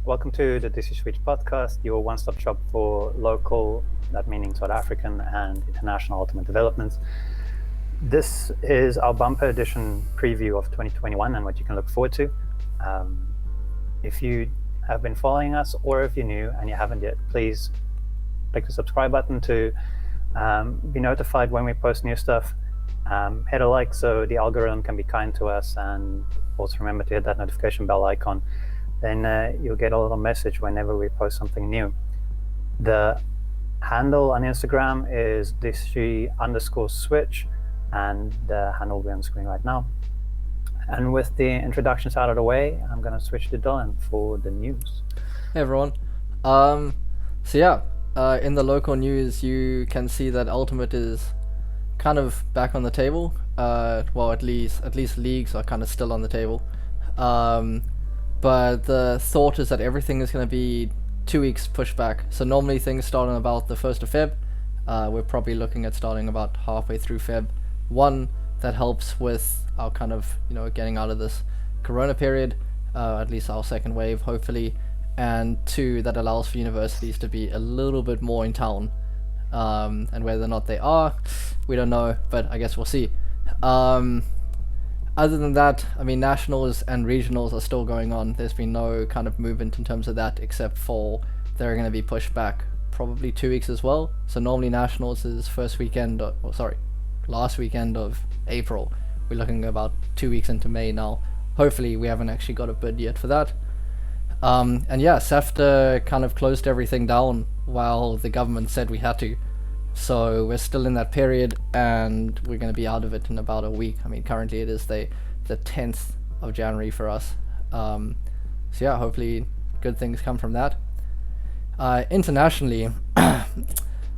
Welcome to the Dishy Switch Podcast, your one-stop shop for local, that meaning South African and international ultimate developments. This is our bumper edition preview of 2021 and what you can look forward to. If you have been following us, or if you're new and you haven't yet, please click the subscribe button to be notified when we post new stuff. Hit a like so the algorithm can be kind to us, and also remember to hit that notification bell icon. Then you'll get a little message whenever we post something new. The handle on Instagram is Dishy_Switch, and the handle will be on the screen right now. And with the introductions out of the way, I'm going to switch to Dylan for the news. Hey everyone. In the local news, you can see that Ultimate is kind of back on the table. At least leagues are kind of still on the table. But the thought is that everything is going to be 2 weeks pushed back. So normally things start on about the 1st of Feb. We're probably looking at starting about halfway through Feb. One, that helps with our kind of, getting out of this corona period, at least our second wave, hopefully. And two, that allows for universities to be a little bit more in town. And whether or not they are, we don't know, but I guess we'll see. Other than that, nationals and regionals are still going on. There's been no kind of movement in terms of that, except for they're going to be pushed back probably 2 weeks as well. So normally nationals is last weekend of April. We're looking about 2 weeks into May now. Hopefully we haven't actually got a bid yet for that. SAFTA kind of closed everything down while the government said we had to. So we're still in that period, and we're going to be out of it in about a week. Currently it is the 10th of January for us. Hopefully good things come from that. Internationally,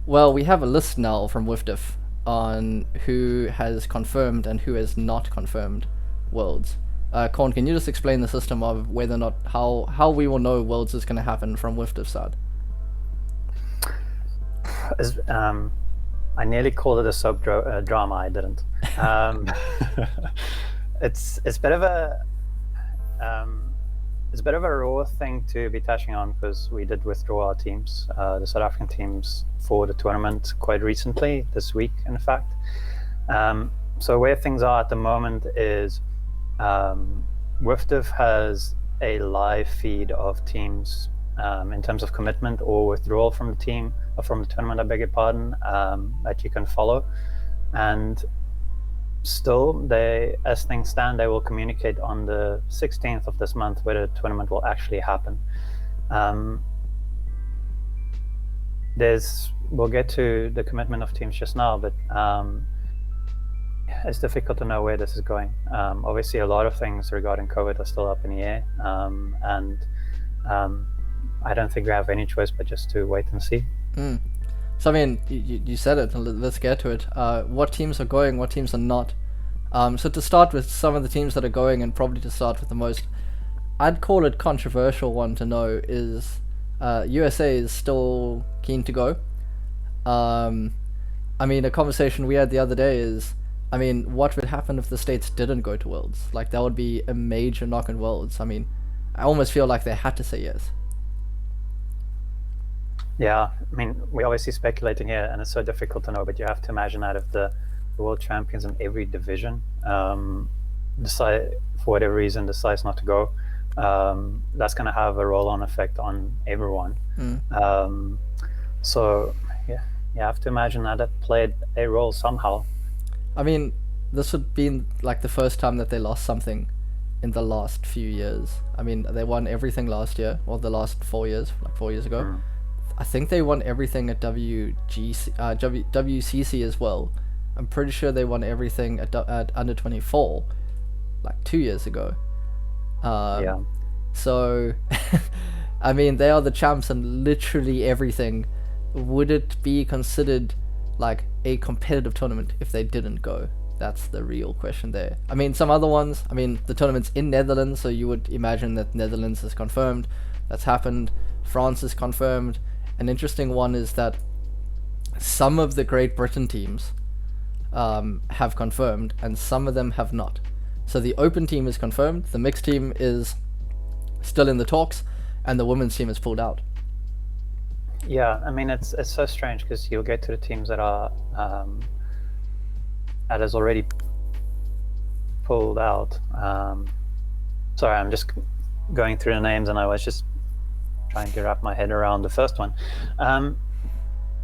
well, we have a list now from WIFDF on who has confirmed and who has not confirmed Worlds. Korn, can you just explain the system of whether or not, how we will know Worlds is going to happen from WIFDF's side? I nearly called it a soap drama. I didn't. It's a bit of a raw thing to be touching on, because we did withdraw our teams, the South African teams, for the tournament quite recently, this week in fact. So where things are at the moment is WIFDF has a live feed of teams in terms of commitment or withdrawal from the team, or from the tournament, I beg your pardon, that you can follow. And still, as things stand, they will communicate on the 16th of this month whether the tournament will actually happen. We'll get to the commitment of teams just now, but it's difficult to know where this is going. Obviously, a lot of things regarding COVID are still up in the air, and I don't think we have any choice but just to wait and see. So you said it, let's get to it. What teams are going, what teams are not? So to start with some of the teams that are going, and probably to start with the most, I'd call it controversial one to know, is USA is still keen to go. A conversation we had the other day is, what would happen if the States didn't go to Worlds? Like, that would be a major knock on Worlds. I almost feel like they had to say yes. Yeah, we're obviously speculating here, and it's so difficult to know, but you have to imagine that if the world champions in every division decide, for whatever reason, decides not to go, that's going to have a roll-on effect on everyone. So, yeah, you have to imagine that played a role somehow. This would be like the first time that they lost something in the last few years. They won everything last year, or the last 4 years, like 4 years ago. I think they won everything at WCC as well. I'm pretty sure they won everything at under 24, like 2 years ago. So, they are the champs in literally everything. Would it be considered like a competitive tournament if they didn't go? That's the real question there. Some other ones, the tournament's in Netherlands, so you would imagine that Netherlands is confirmed. That's happened. France is confirmed. An interesting one is that some of the Great Britain teams have confirmed, and some of them have not. So the open team is confirmed, the mixed team is still in the talks, and the women's team is pulled out. Yeah, I mean, it's so strange because you'll get to the teams that are that is already pulled out. Sorry, I'm just going through the names, and I was just trying to wrap my head around the first one.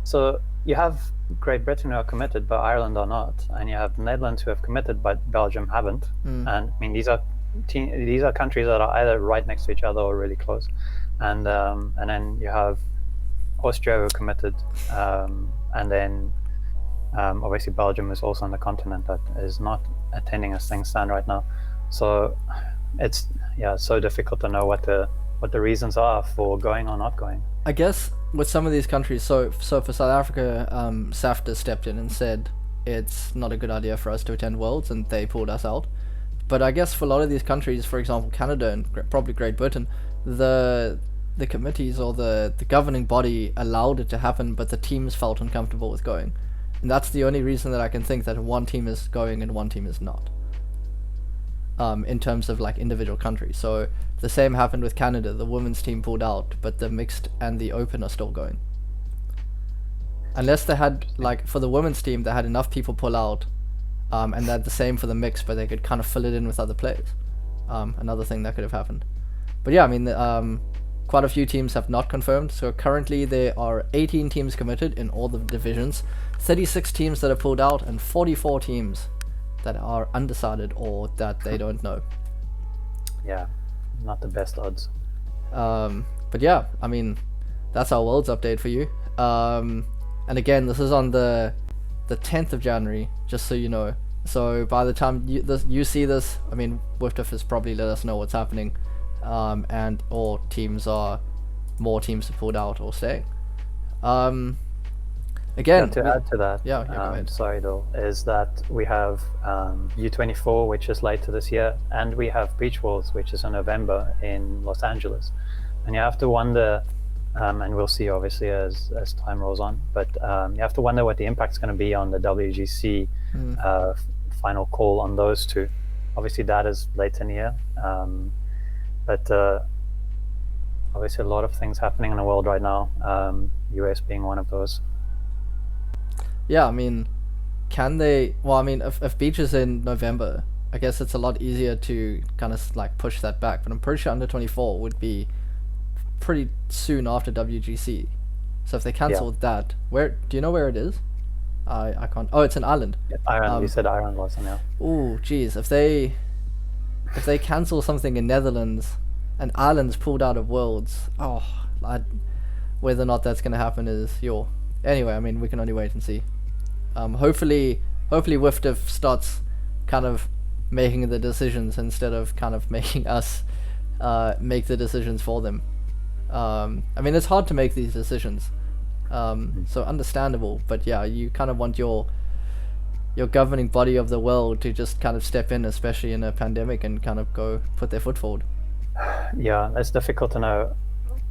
So you have Great Britain who are committed, but Ireland are not, and you have the Netherlands who have committed, but Belgium haven't. And I mean, these are countries that are either right next to each other or really close. And then you have Austria who committed, and then obviously Belgium is also on the continent that is not attending as things stand right now. So it's so difficult to know what the reasons are for going or not going. I guess with some of these countries, so for South Africa, SAFTA stepped in and said it's not a good idea for us to attend Worlds, and they pulled us out. But I guess for a lot of these countries, for example Canada and probably Great Britain, the committees or the governing body allowed it to happen, but the teams felt uncomfortable with going. And that's the only reason that I can think that one team is going and one team is not. In terms of like individual countries. So the same happened with Canada. The women's team pulled out, but the mixed and the open are still going. Unless they had, like, for the women's team, they had enough people pull out, and they had the same for the mixed, but they could kind of fill it in with other players. Another thing that could have happened. But yeah, I mean, quite a few teams have not confirmed. So currently there are 18 teams committed in all the divisions, 36 teams that have pulled out, and 44 teams that are undecided or that they don't know. Yeah, not the best odds. But yeah, I mean, that's our Worlds update for you. And again, this is on the 10th of January, just so you know. So by the time you see this, I mean, WIFTF has probably let us know what's happening, and or more teams have pulled out or staying. Again, to add to that, sorry though, is that we have U24, which is later this year, and we have Beach Worlds, which is in November in Los Angeles. And you have to wonder, and we'll see obviously as time rolls on, but you have to wonder what the impact's going to be on the WGC final call on those two. Obviously that is later in the year, but obviously a lot of things happening in the world right now, US being one of those. Yeah, I mean, can they... Well, I mean, if Beach is in November, I guess it's a lot easier to kind of like push that back. But I'm pretty sure under 24 would be pretty soon after WGC. So if they cancel that, where do you know where it is? I can't... Oh, it's in Ireland. Ireland. You said Ireland wasn't there. Oh, geez. If they cancel something in Netherlands and Ireland's pulled out of Worlds, whether or not that's going to happen is your... Anyway, I mean, we can only wait and see. Hopefully WIFTF starts kind of making the decisions instead of kind of making us make the decisions for them. I mean, it's hard to make these decisions, so understandable. But yeah, you kind of want your governing body of the world to just kind of step in, especially in a pandemic, and kind of go put their foot forward. Yeah, it's difficult to know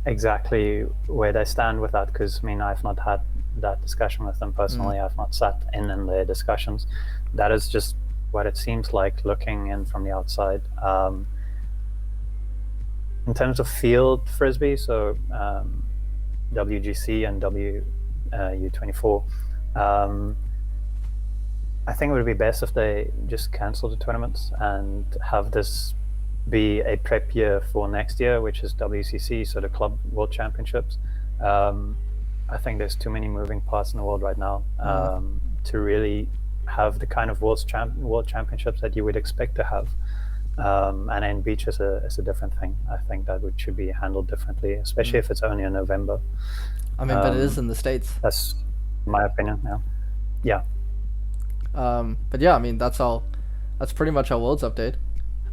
exactly where they stand with that, because I mean, I've not had that discussion with them personally. I've not sat in their discussions. That is just what it seems like looking in from the outside. In terms of field frisbee, so WGC and U24, I think it would be best if they just cancel the tournaments and have this be a prep year for next year, which is WCC, so the Club World Championships. I think there's too many moving parts in the world right now to really have the kind of World Championships that you would expect to have. And then beach is a different thing. I think that should be handled differently, especially if it's only in November. I mean, but it is in the States. That's my opinion. Yeah. But yeah, I mean, that's pretty much our Worlds update.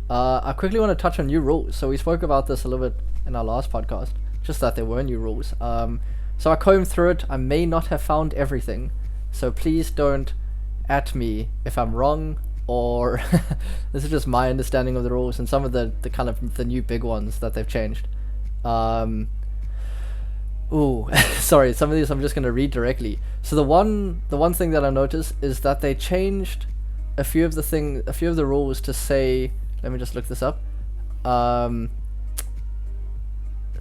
I quickly want to touch on new rules. So we spoke about this a little bit in our last podcast, just that there were new rules. So I combed through it. I may not have found everything, so please don't at me if I'm wrong, or this is just my understanding of the rules and some of the kind of the new big ones that they've changed. So sorry, some of these I'm just going to read directly. So the one thing that I noticed is that they changed a few of the rules to say, let me just look this up.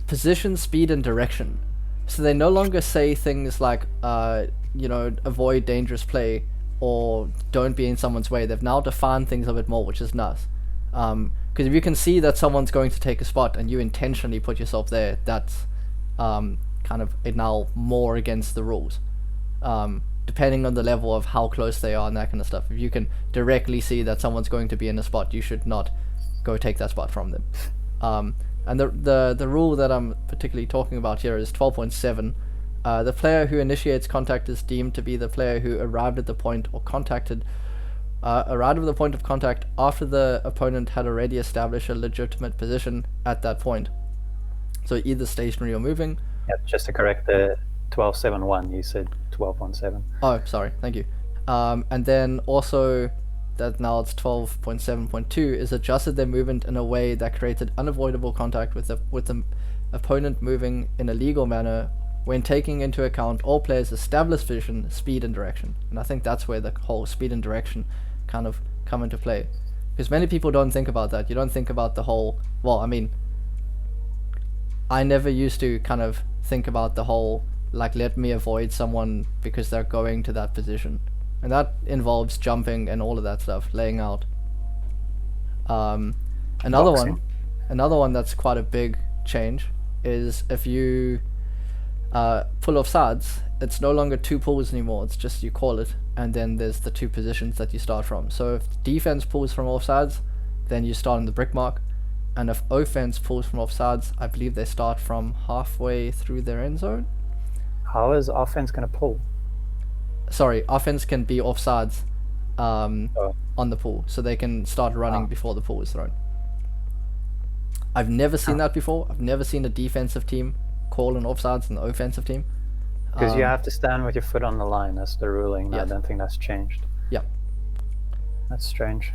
Position, speed, and direction. So they no longer say things like, avoid dangerous play or don't be in someone's way. They've now defined things a bit more, which is nice. Because if you can see that someone's going to take a spot and you intentionally put yourself there, that's kind of now more against the rules. Depending on the level of how close they are and that kind of stuff. If you can directly see that someone's going to be in a spot, you should not go take that spot from them. And the rule that I'm particularly talking about here is 12.7. The player who initiates contact is deemed to be the player who arrived at the point of contact after the opponent had already established a legitimate position at that point. So either stationary or moving. Yeah, just to correct the 12.7.1, you said 12.7. Oh, sorry, thank you. And then also that now it's 12.7.2 is adjusted their movement in a way that created unavoidable contact with the opponent moving in a legal manner when taking into account all players' established vision, speed, and direction. And I think that's where the whole speed and direction kind of come into play. Because many people don't think about that. You don't think about the whole, I never used to kind of think about the whole, let me avoid someone because they're going to that position. And that involves jumping and all of that stuff, laying out. Another one that's quite a big change is if you pull off sides, it's no longer two pulls anymore. It's just you call it, and then there's the two positions that you start from. So if defense pulls from offsides, then you start in the brick mark. And if offense pulls from offsides, I believe they start from halfway through their end zone. How is offense going to pull? Sorry, offense can be offsides on the pull, so they can start running before the pull is thrown. I've never seen that before. I've never seen a defensive team call an offsides in the offensive team. Because you have to stand with your foot on the line. That's the ruling. Yes. I don't think that's changed. Yeah. That's strange.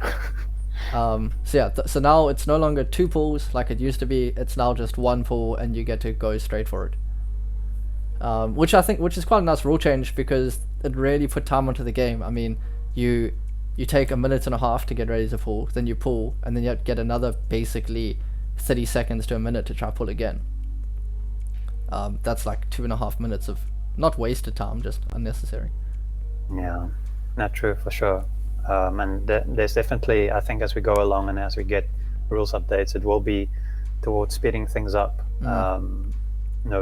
So now it's no longer two pulls like it used to be. It's now just one pull, and you get to go straight for it. Which is quite a nice rule change because it really put time onto the game. I mean, you take a minute and a half to get ready to pull, then you pull, and then you get another basically 30 seconds to a minute to try pull again. That's like 2.5 minutes of not wasted time, just unnecessary. Yeah, not true for sure. And there's definitely, I think, as we go along and as we get rules updates, it will be towards speeding things up.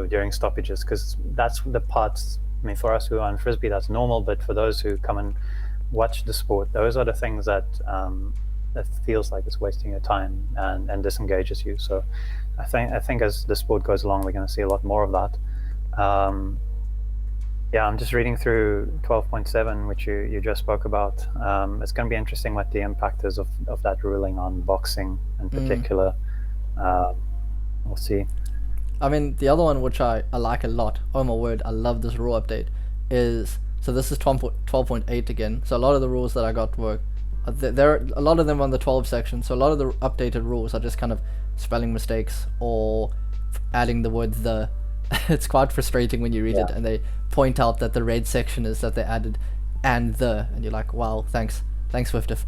During stoppages, because that's the parts. I mean, for us who are on frisbee, that's normal. But for those who come and watch the sport, those are the things that feels like it's wasting your time and disengages you. So, I think as the sport goes along, we're going to see a lot more of that. I'm just reading through 12.7, which you just spoke about. It's going to be interesting what the impact is of that ruling on boxing in particular. We'll see. I mean, the other one which I like a lot, oh my word, I love this rule update, is, so this is 12.8 again, so a lot of the rules that I got were, there are a lot of them on the 12 section, so a lot of the updated rules are just kind of spelling mistakes or adding the word the. It's quite frustrating when you read it and they point out that the red section is that they added and you're like, wow, thanks Swiftif.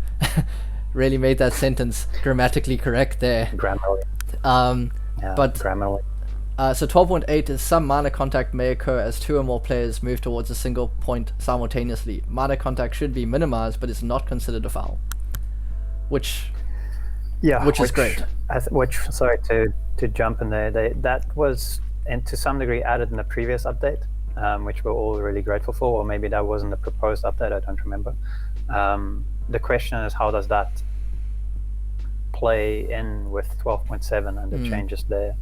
Really made that sentence grammatically correct there. Grammarly. Grammarly. So 12.8 is some minor contact may occur as two or more players move towards a single point simultaneously. Minor contact should be minimized, but is not considered a foul. Which is great. Sorry to jump in there. That was, and to some degree, added in the previous update, which we're all really grateful for. Or maybe that wasn't the proposed update. I don't remember. The question is, how does that play in with 12.7 and the changes there?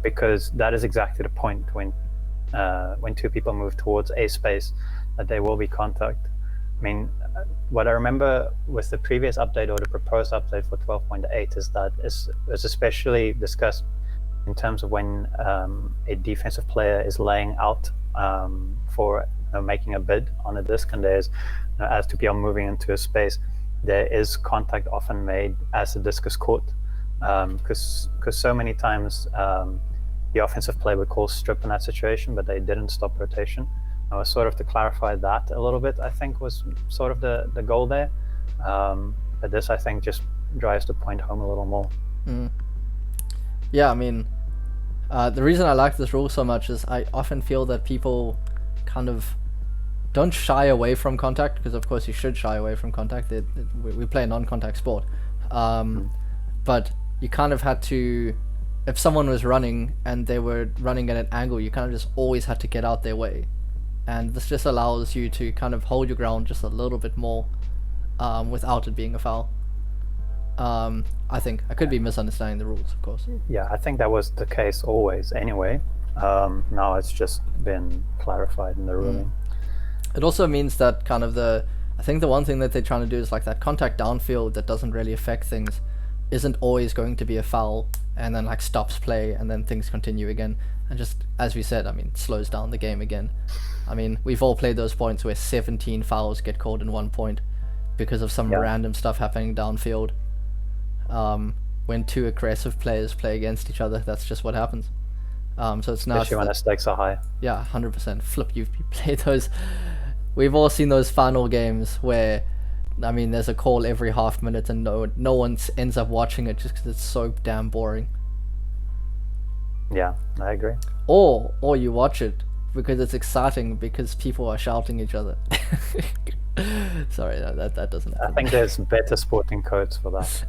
Because that is exactly the point when two people move towards a space that there will be contact. I mean, what I remember with the previous update or the proposed update for 12.8 is that it's especially discussed in terms of when a defensive player is laying out for making a bid on a disc, and there's as two people moving into a space, there is contact often made as the disc is caught. Because so many times the offensive play would call strip in that situation, but they didn't stop rotation. I was sort of to clarify that a little bit, I think, was sort of the goal there. But this, I think, just drives the point home a little more. Yeah, I mean, the reason I like this rule so much is I often feel that people kind of don't shy away from contact, because of course you should shy away from contact. We play a non-contact sport. But you kind of had to, if someone was running and they were running at an angle, you kind of just always had to get out their way. And this just allows you to kind of hold your ground just a little bit more without it being a foul. I think I could be misunderstanding the rules, of course. Yeah, I think that was the case always anyway. Now it's just been clarified in the ruling. It also means that kind of I think the one thing that they're trying to do is like that contact downfield that doesn't really affect things isn't always going to be a foul and then like stops play and then things continue again. And just, as we said, I mean, slows down the game again. I mean, we've all played those points where 17 fouls get called in 1 point because of some random stuff happening downfield. When two aggressive players play against each other, that's just what happens. So it's now... Especially when the stakes are high. Yeah, 100%. Flip, you played those... We've all seen those final games where, I mean, there's a call every half minute and no one ends up watching it just because it's so damn boring. Yeah, I agree. Or you watch it because it's exciting because people are shouting each other. Sorry, that doesn't happen. I think there's better sporting codes for that.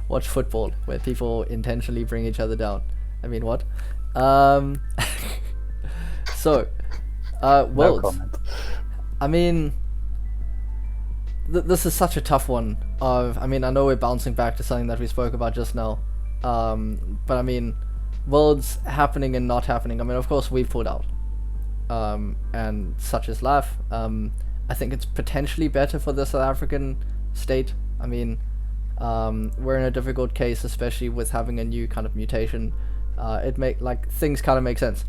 Watch football where people intentionally bring each other down. I mean, what? So, Worlds. No comment. I mean, this is such a tough one. I mean, I know we're bouncing back to something that we spoke about just now. But I mean, Worlds happening and not happening. I mean, of course, we've pulled out. And such is life. I think it's potentially better for the South African state. I mean, we're in a difficult case, especially with having a new kind of mutation. Things kind of make sense.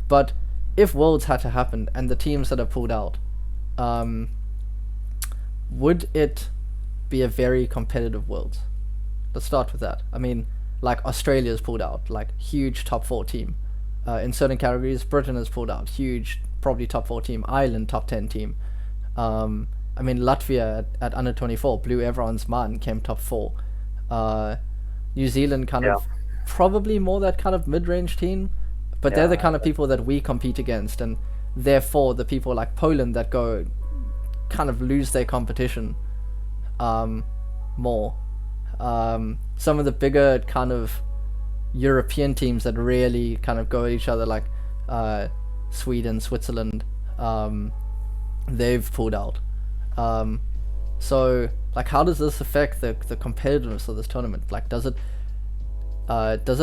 But if Worlds had to happen and the teams that have pulled out, would it be a very competitive Worlds? Let's start with that. I mean, like Australia's pulled out, like huge top 4 team. In certain categories, Britain has pulled out, huge, probably top 4 team. Ireland, top 10 team. I mean, Latvia at under 24 blew everyone's mind, came top 4. New Zealand kind of probably more that kind of mid-range team, but they're the kind of people that we compete against, and therefore the people like Poland that go kind of lose their competition more. Some of the bigger kind of European teams that really kind of go at each other, like Sweden, Switzerland, they've pulled out. So like, how does this affect the competitiveness of this tournament? Like, does it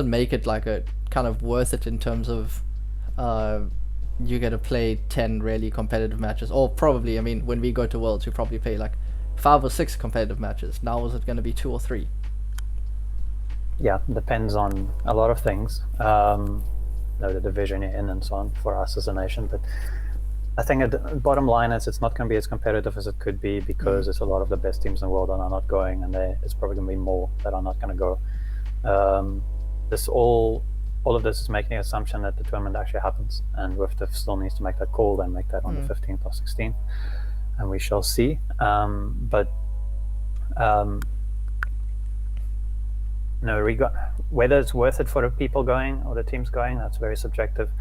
make it like a kind of worth it in terms of you get to play 10 really competitive matches? Or probably, I mean, when we go to Worlds, we probably play like 5 or 6 competitive matches. Now is it going to be 2 or 3? Yeah, depends on a lot of things. The division you're in and so on for us as a nation. But I think the bottom line is it's not going to be as competitive as it could be because it's a lot of the best teams in the world that are not going, and it's probably going to be more that are not going to go. All of this is making the assumption that the tournament actually happens, and WIFTF still needs to make that call, then make that on the 15th or 16th, and we shall see. Whether it's worth it for the people going or the teams going, that's very subjective.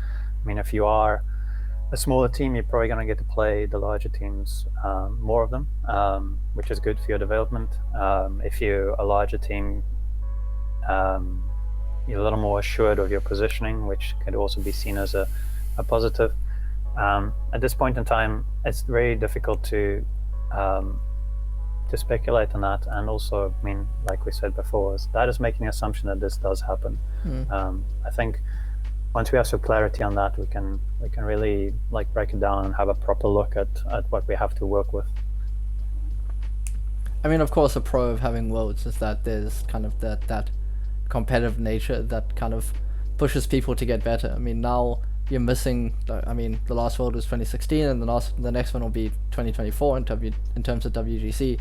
I mean, if you are a smaller team, you're probably going to get to play the larger teams, more of them, which is good for your development. If you're a larger team, you're a little more assured of your positioning, which could also be seen as a positive. At this point in time, it's very difficult to speculate on that, and also, I mean, like we said before, that is making the assumption that this does happen. I think once we have some clarity on that, we can really like break it down and have a proper look at what we have to work with. I mean, of course, a pro of having Worlds is that there's kind of that competitive nature that kind of pushes people to get better. I mean, now you're missing, I mean, the last World was 2016, and the next one will be 2024 in terms of WGC.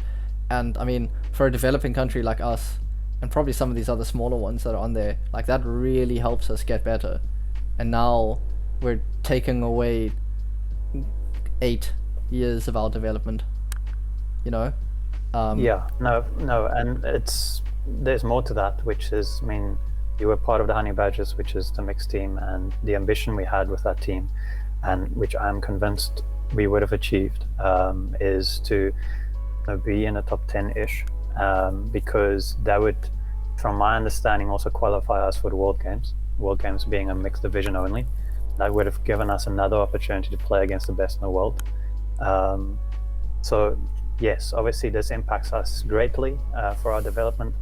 And I mean, for a developing country like us, and probably some of these other smaller ones that are on there, like that really helps us get better. And now we're taking away 8 years of our development, you know? No, and there's more to that, which is, I mean, you were part of the Honey Badgers, which is the mixed team, and the ambition we had with that team, and which I'm convinced we would have achieved, is to be in the top 10-ish, because that would, from my understanding, also qualify us for the World Games being a mixed division only. That would have given us another opportunity to play against the best in the world. So yes, obviously this impacts us greatly for our development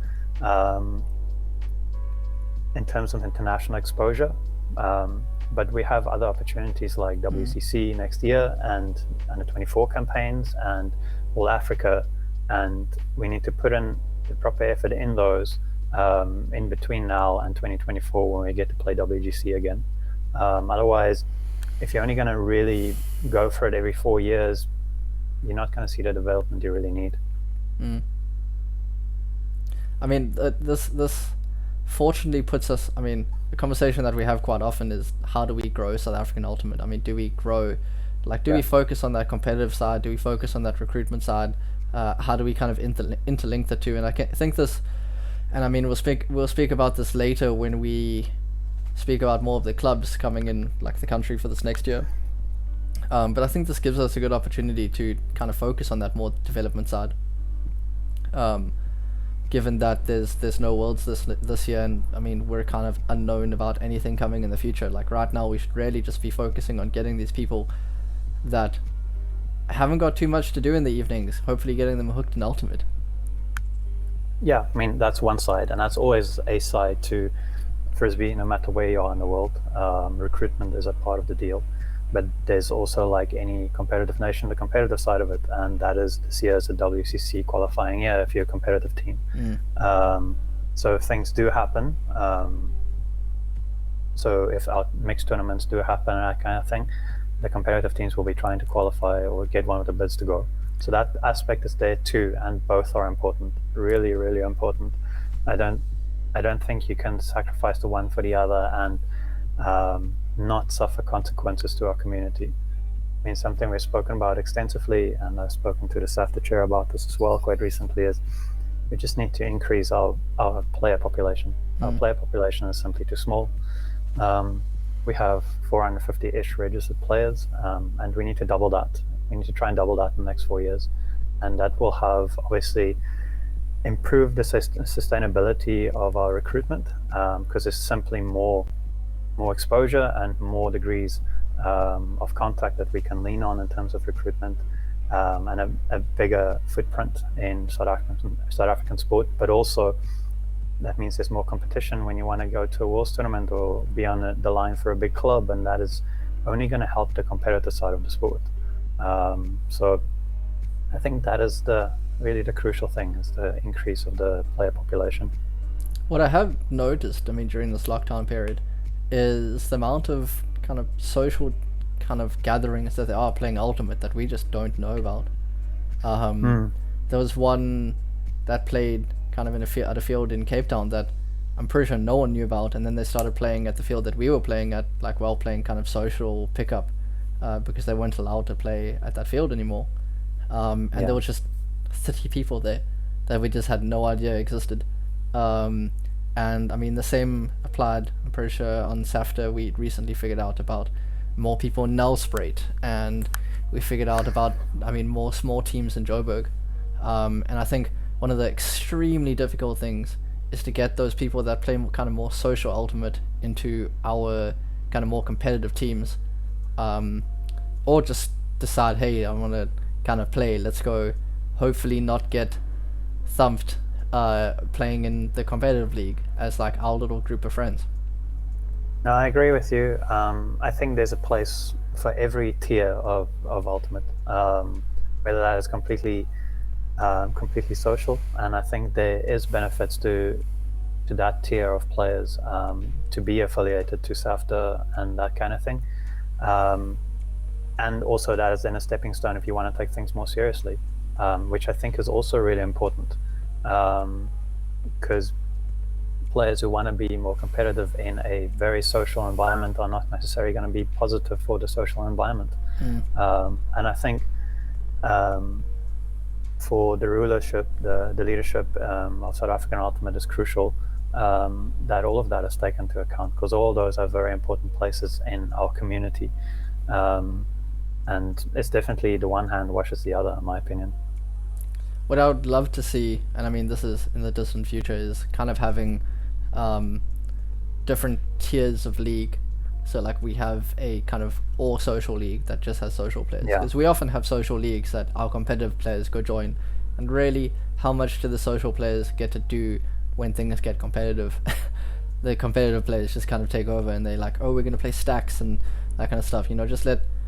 in terms of international exposure, but we have other opportunities like WCC next year and under 24 campaigns and All Africa, and we need to put in the proper effort in those in between now and 2024 when we get to play WGC again. Otherwise, if you're only going to really go for it every 4 years, you're not going to see the development you really need. I mean, this fortunately puts us, I mean, the conversation that we have quite often is, how do we grow South African Ultimate? I mean, do we grow, like, do we focus on that competitive side? Do we focus on that recruitment side? How do we kind of interlink the two? And I think this, and I mean, we'll speak about this later when we speak about more of the clubs coming in, like the country, for this next year. But I think this gives us a good opportunity to kind of focus on that more development side. Given that there's no Worlds this year, and I mean, we're kind of unknown about anything coming in the future. Like right now, we should really just be focusing on getting these people that haven't got too much to do in the evenings, hopefully getting them hooked in Ultimate. Yeah, I mean, that's one side, and that's always a side to Frisbee, no matter where you are in the world. Recruitment is a part of the deal. But there's also, like any competitive nation, the competitive side of it, and that is this year is a WCC qualifying year if you're a competitive team. So if things do happen, so if our mixed tournaments do happen and that kind of thing, the competitive teams will be trying to qualify or get one of the bids to go. So that aspect is there too, and both are important, really, really important. I don't think you can sacrifice the one for the other and not suffer consequences to our community. I mean, something we've spoken about extensively, and I've spoken to the SAFTA chair about this as well quite recently, is we just need to increase our player population. Our player population is simply too small. We have 450-ish registered players, and we need to double that. We need to try and double that in the next 4 years. And that will have, obviously, improved the sustainability of our recruitment, because there's simply more exposure and more degrees of contact that we can lean on in terms of recruitment, and a bigger footprint in South African sport. But also, that means there's more competition when you want to go to a Worlds tournament or be on the line for a big club, and that is only going to help the competitive side of the sport. So I think that is really the crucial thing, is the increase of the player population. What I have noticed, I mean, during this lockdown period, is the amount of kind of social kind of gatherings that they are playing Ultimate that we just don't know about. There was one that played kind of at a field in Cape Town that I'm pretty sure no one knew about, and then they started playing at the field that we were playing at, like while playing kind of social pickup, because they weren't allowed to play at that field anymore. And there were just 30 people there that we just had no idea existed. And I mean, the same applied, I'm pretty sure, on SAFTA. We recently figured out about more people in Nelspruit, and we figured out about, I mean, more small teams in Joburg. And I think one of the extremely difficult things is to get those people that play kind of more social Ultimate into our kind of more competitive teams, or just decide, hey, I want to kind of play, let's go, hopefully not get thumped playing in the competitive league as like our little group of friends. No, I agree with you. I think there's a place for every tier of Ultimate, whether that is completely social, and I think there is benefits to that tier of players to be affiliated to SAFTA and that kind of thing, and also that is then a stepping stone if you want to take things more seriously, which I think is also really important, because players who want to be more competitive in a very social environment are not necessarily going to be positive for the social environment. And I think for the rulership, the leadership of South African Ultimate is crucial, that all of that is taken into account, because all those are very important places in our community. And it's definitely the one hand washes the other, in my opinion. What I would love to see, and I mean this is in the distant future, is kind of having different tiers of league. So like we have a kind of all social league that just has social players. Because we often have social leagues that our competitive players go join. And really, how much do the social players get to do when things get competitive? The competitive players just kind of take over and they're like, oh, we're going to play stacks and that kind of stuff. Just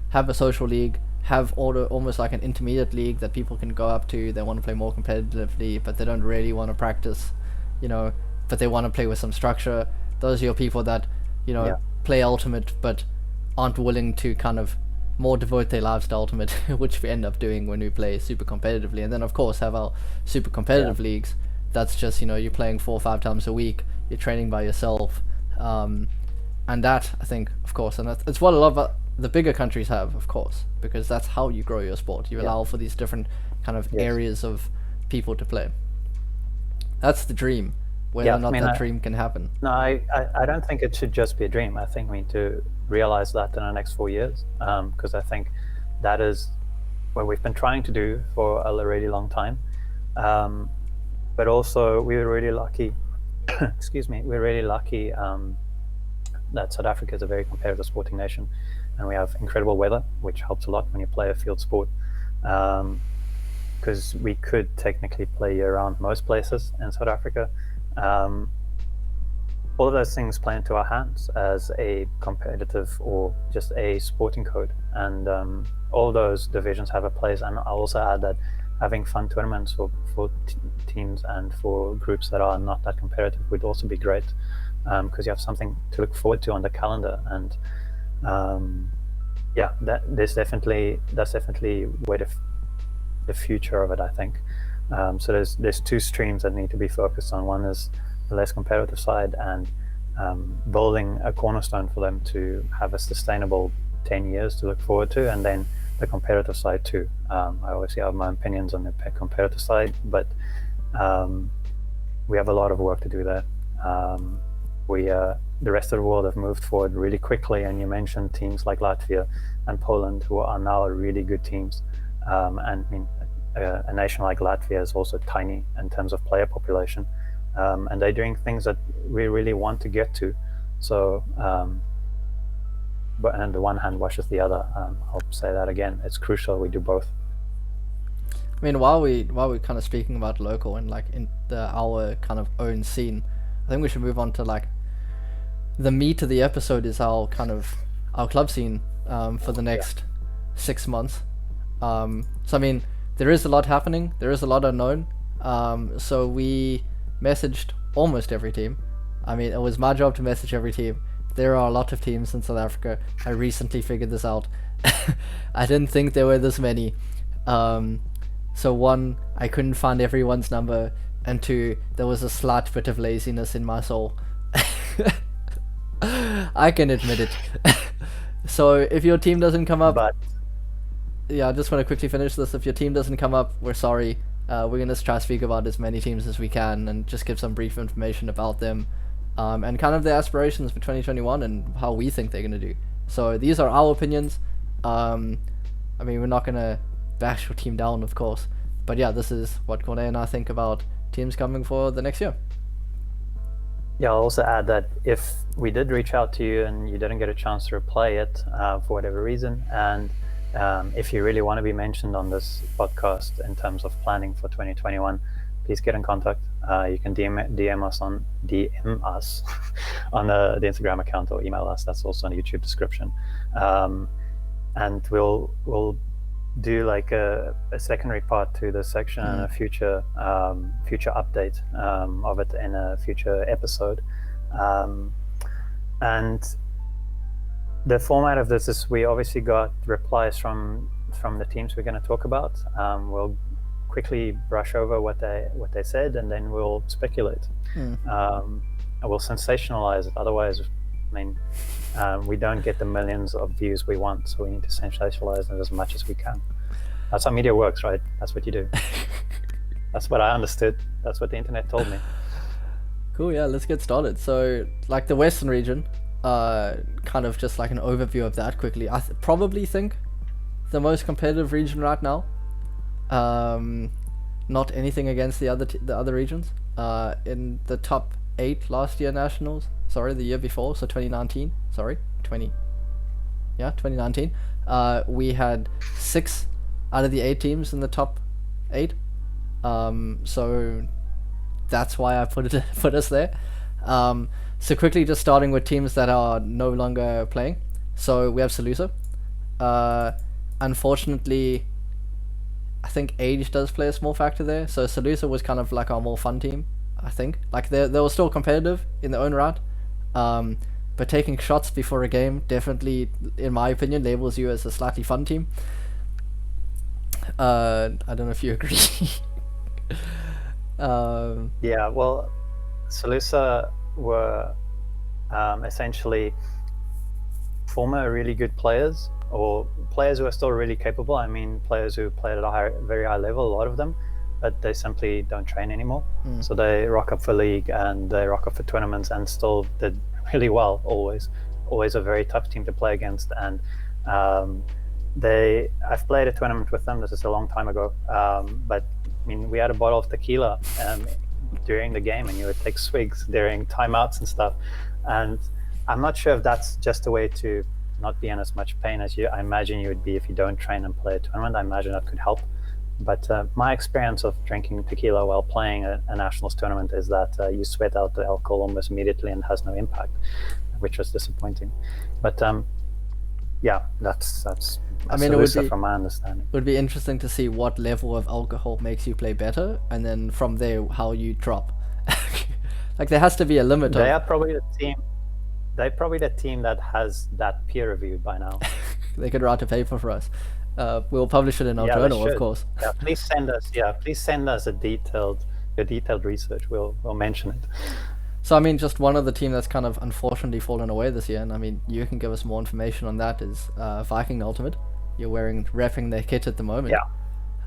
have a social league, have almost like an intermediate league that people can go up to. They want to play more competitively, but they don't really want to practice, but they want to play with some structure. Those are your people that, play Ultimate, but aren't willing to kind of more devote their lives to Ultimate, which we end up doing when we play super competitively. And then, of course, have our super competitive leagues. That's just, you're playing 4 or 5 times a week. You're training by yourself. And that, I think, of course, and it's what a lot of the bigger countries have, of course, because that's how you grow your sport. You allow for these different kind of areas of people to play. That's the dream. Whether or not that dream can happen. No, I don't think it should just be a dream. I think we need to realize that in the next 4 years, because I think that is what we've been trying to do for a really long time. But also, we were really lucky. Excuse me. We're really lucky that South Africa is a very competitive sporting nation, and we have incredible weather, which helps a lot when you play a field sport. Because we could technically play year-round most places in South Africa. All of those things play into our hands as a competitive or just a sporting code, and all those divisions have a place. And I'll also add that having fun tournaments for teams and for groups that are not that competitive would also be great, because you have something to look forward to on the calendar. And that's definitely where the future of it, I think. So there's 2 streams that need to be focused on. One is the less competitive side, and building a cornerstone for them to have a sustainable 10 years to look forward to, and then the competitive side too. I obviously have my opinions on the competitive side, but we have a lot of work to do there. The rest of the world have moved forward really quickly, and you mentioned teams like Latvia and Poland, who are now really good teams. And I mean, a nation like Latvia is also tiny in terms of player population, and they're doing things that we really want to get to. So, but and the one hand washes the other. I'll say that again. It's crucial we do both. I mean, while we're kind of speaking about local and like in our kind of own scene, I think we should move on to like the meat of the episode is our club scene for the next 6 months. So I mean, there is a lot happening. There is a lot unknown. So we messaged almost every team. I mean, it was my job to message every team. There are a lot of teams in South Africa. I recently figured this out. I didn't think there were this many. So 1, I couldn't find everyone's number, and 2, there was a slight bit of laziness in my soul. I can admit it. So if your team doesn't come up... I just want to quickly finish this. If your team doesn't come up, we're sorry. We're going to try to speak about as many teams as we can and just give some brief information about them, and kind of their aspirations for 2021 and how we think they're going to do. So these are our opinions. I mean, we're not going to bash your team down, of course. But yeah, this is what Corne and I think about teams coming for the next year. Yeah, I'll also add that if we did reach out to you and you didn't get a chance to reply it for whatever reason, and if you really want to be mentioned on this podcast in terms of planning for 2021, please get in contact. You can DM us on the Instagram account, or email us. That's also in the YouTube description. And we'll do like a secondary part to this section and a future update of it in a future episode. And the format of this is, we obviously got replies from the teams we're going to talk about. We'll quickly brush over what they said, and then we'll speculate. we'll sensationalize it. Otherwise, I mean, we don't get the millions of views we want, so we need to sensationalize it as much as we can. That's how media works, right? That's what you do. That's what I understood. That's what the internet told me. Cool, yeah, let's get started. So, like the Western region, kind of just like an overview of that quickly. I probably think the most competitive region right now. Not anything against the other regions. In the top 8 last year nationals, the year before, so 2019, 2019, we had 6 out of the 8 teams in the top 8. So that's why I put us there. So quickly, just starting with teams that are no longer playing. So we have Salusa. Unfortunately, I think age does play a small factor there. So Salusa was kind of like our more fun team, I think. Like they were still competitive in their own right. But taking shots before a game definitely, in my opinion, labels you as a slightly fun team. I don't know if you agree. Yeah, well, Salusa were essentially former really good players, or players who are still really capable. I mean, players who played at a very high level, a lot of them, but they simply don't train anymore. So they rock up for league and they rock up for tournaments and still did really well, always a very tough team to play against. And I've played a tournament with them. This is a long time ago, but I mean, we had a bottle of tequila during the game, and you would take swigs during timeouts and stuff. And I'm not sure if that's just a way to not be in as much pain as I imagine you would be if you don't train and play a tournament. I imagine that could help. But my experience of drinking tequila while playing a nationals tournament is that you sweat out the alcohol almost immediately and has no impact, which was disappointing. But yeah, that's I mean, it would be, from my understanding. It would be interesting to see what level of alcohol makes you play better, and then from there how you drop. Like there has to be a limit. They are probably the team. They're probably the team that has that peer reviewed by now. They could write a paper for us. We'll publish it in our journal, of course. Yeah, please send us. Yeah, please send us your detailed research. We'll mention it. So I mean, just one of the team that's kind of unfortunately fallen away this year, and I mean, you can give us more information on that. Is Viking Ultimate? You're repping their kit at the moment. Yeah.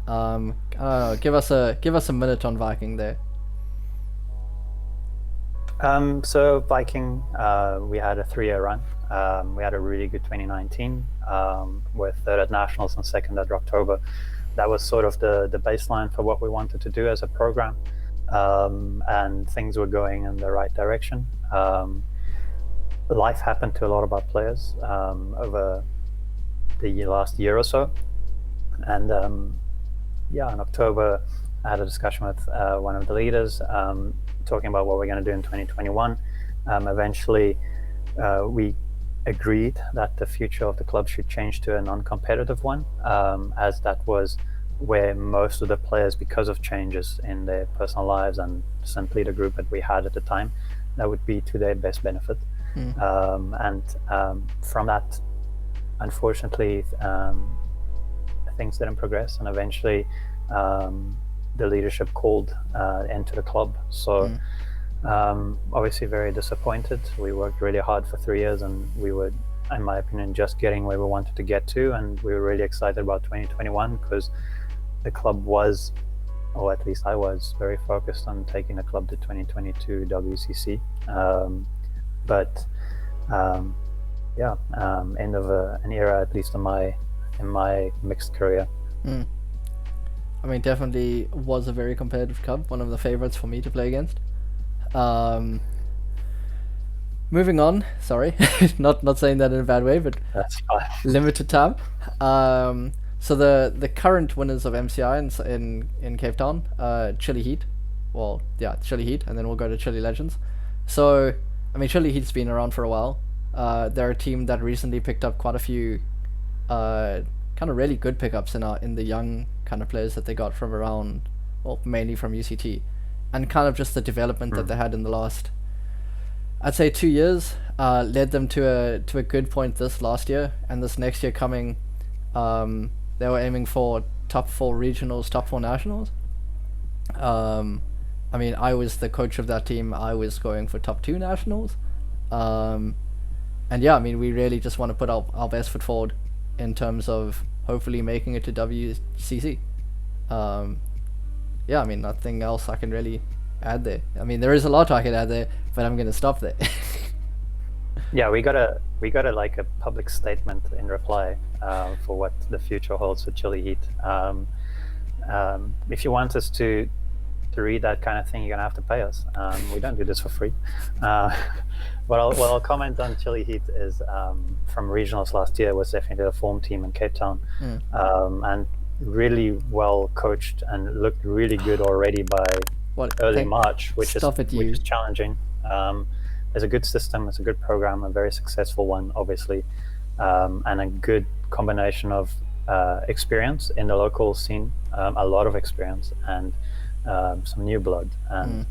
I don't know. Give us a minute on Viking there. So Viking, we had a 3-year run. We had a really good 2019. We're third at nationals and second at October. That was sort of the baseline for what we wanted to do as a program, and things were going in the right direction. Life happened to a lot of our players over the last year or so, and in October I had a discussion with one of the leaders, talking about what we're going to do in 2021. Eventually, we agreed that the future of the club should change to a non-competitive one, as that was where most of the players, because of changes in their personal lives and simply the group that we had at the time, that would be to their best benefit. From that, unfortunately, things didn't progress, and eventually the leadership called end to the club. So obviously very disappointed. We worked really hard for 3 years, and we were, in my opinion, just getting where we wanted to get to, and we were really excited about 2021 because the club was, or at least I was, very focused on taking the club to 2022 WCC. End of an era, at least in my mixed career. I mean, definitely was a very competitive club, one of the favorites for me to play against. Moving on, sorry, not saying that in a bad way, but that's fine. Limited time. So the current winners of MCI in Cape Town, Chile Heat. Well, yeah, Chile Heat, and then we'll go to Chile Legends. So, I mean, Chile Heat's been around for a while. They're a team that recently picked up quite a few kind of really good pickups in the young kind of players that they got from around, well, mainly from UCT, and kind of just the development that they had in the last, I'd say, 2 years, led them to a good point this last year, and this next year coming, they were aiming for top 4 regionals, top 4 nationals, I mean, I was the coach of that team. I was going for top 2 nationals. And yeah, I mean, we really just want to put our best foot forward in terms of hopefully making it to WCC. Yeah, I mean, nothing else I can really add there. I mean, there is a lot I can add there, but I'm gonna stop there. Yeah, we got a like a public statement in reply for what the future holds for Chile Heat. If you want us to read that kind of thing, you're gonna have to pay us. We don't do this for free. What I'll comment on Chile Heat is from regionals last year was definitely the form team in Cape Town, and really well coached and looked really good already by early March, which is challenging. There's a good system, it's a good program, a very successful one, obviously, and a good combination of experience in the local scene, a lot of experience, and some new blood. And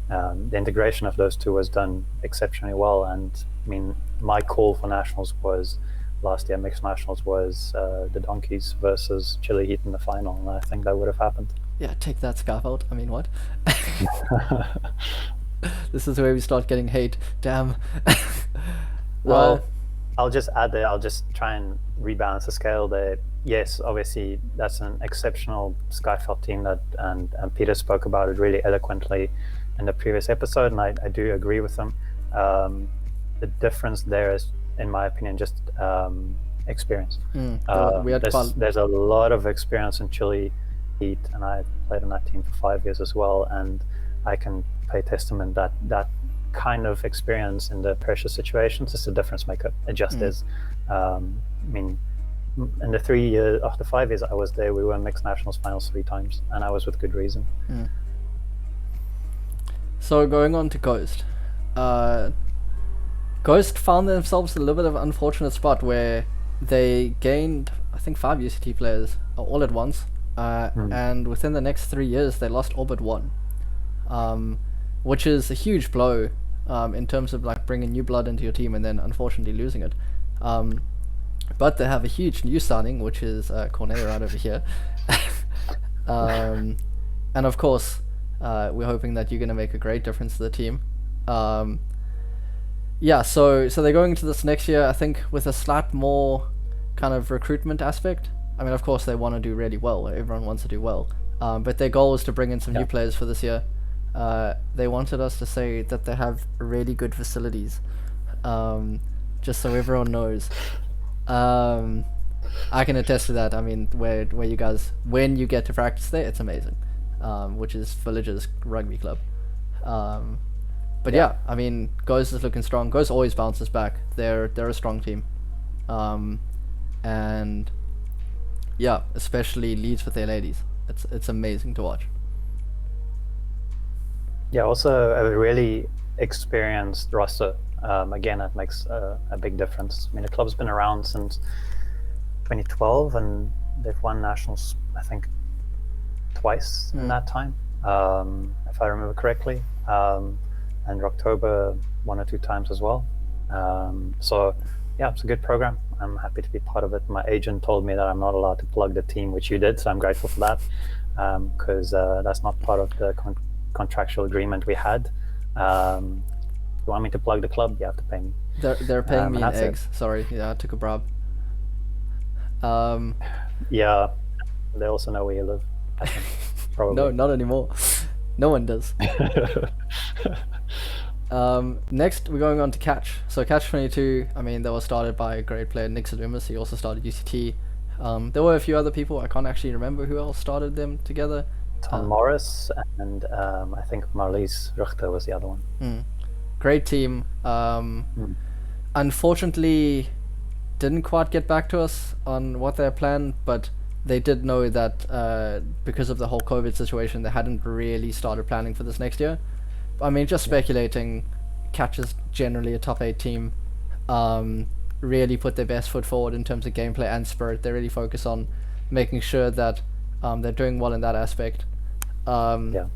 the integration of those two was done exceptionally well. And I mean, my call for nationals was last year, mixed nationals was the Donkeys versus Chile Heat in the final, and I think that would have happened. Yeah, take that, scaffold. I mean, what? This is where we start getting hate. Damn. Well, I'll just add there, I'll just try and rebalance the scale there. Yes, obviously, that's an exceptional Skyfelt team that, and Peter spoke about it really eloquently in the previous episode, and I do agree with him. The difference there is, in my opinion, just experience. There's a lot of experience in Chile Heat, and I played on that team for 5 years as well, and I can pay testament that that kind of experience in the pressure situations is a difference maker. It just is. I mean, in the 3 years, after 5 years I was there, we were in mixed nationals finals 3 times, and I was with good reason. So going on to Ghost. Ghost found themselves in a little bit of an unfortunate spot where they gained, I think, 5 UCT players all at once, and within the next 3 years they lost all but one, which is a huge blow in terms of like bringing new blood into your team and then unfortunately losing it. But they have a huge new signing, which is Cornelia right over here. And of course, we're hoping that you're going to make a great difference to the team. Yeah, so they're going into this next year, I think, with a slight more kind of recruitment aspect. I mean, of course, they want to do really well. Everyone wants to do well. But their goal is to bring in some new players for this year. They wanted us to say that they have really good facilities, just so everyone knows. I can attest to that. I mean, where you guys, when you get to practice there, it's amazing, which is Villages Rugby Club. But yeah, I mean, Ghost is looking strong. Ghost always bounces back. They're a strong team, and yeah, especially leads with their ladies. It's amazing to watch. Yeah, also a really experienced roster. Again, that makes a big difference. I mean, the club's been around since 2012, and they've won nationals, I think, twice in that time, if I remember correctly. And October 1 or 2 times as well. So yeah, it's a good program. I'm happy to be part of it. My agent told me that I'm not allowed to plug the team, which you did, so I'm grateful for that, because that's not part of the contractual agreement we had. If you want me to plug the club, you have to pay me. They're paying me in eggs. Sorry, yeah, I took a bribe. Yeah, they also know where you live, I think, probably. No, not anymore. No one does. Next, we're going on to Catch. So Catch 22, I mean, they were started by a great player, Nick Salumas. He also started UCT. There were a few other people. I can't actually remember who else started them together. Tom Morris and I think Marlies Ruchter was the other one. Great team. Unfortunately, didn't quite get back to us on what their plan, but they did know that because of the whole COVID situation, they hadn't really started planning for this next year. I mean, just speculating, Catch is generally a top 8 team. Really put their best foot forward in terms of gameplay and spirit. They really focus on making sure that they're doing well in that aspect. And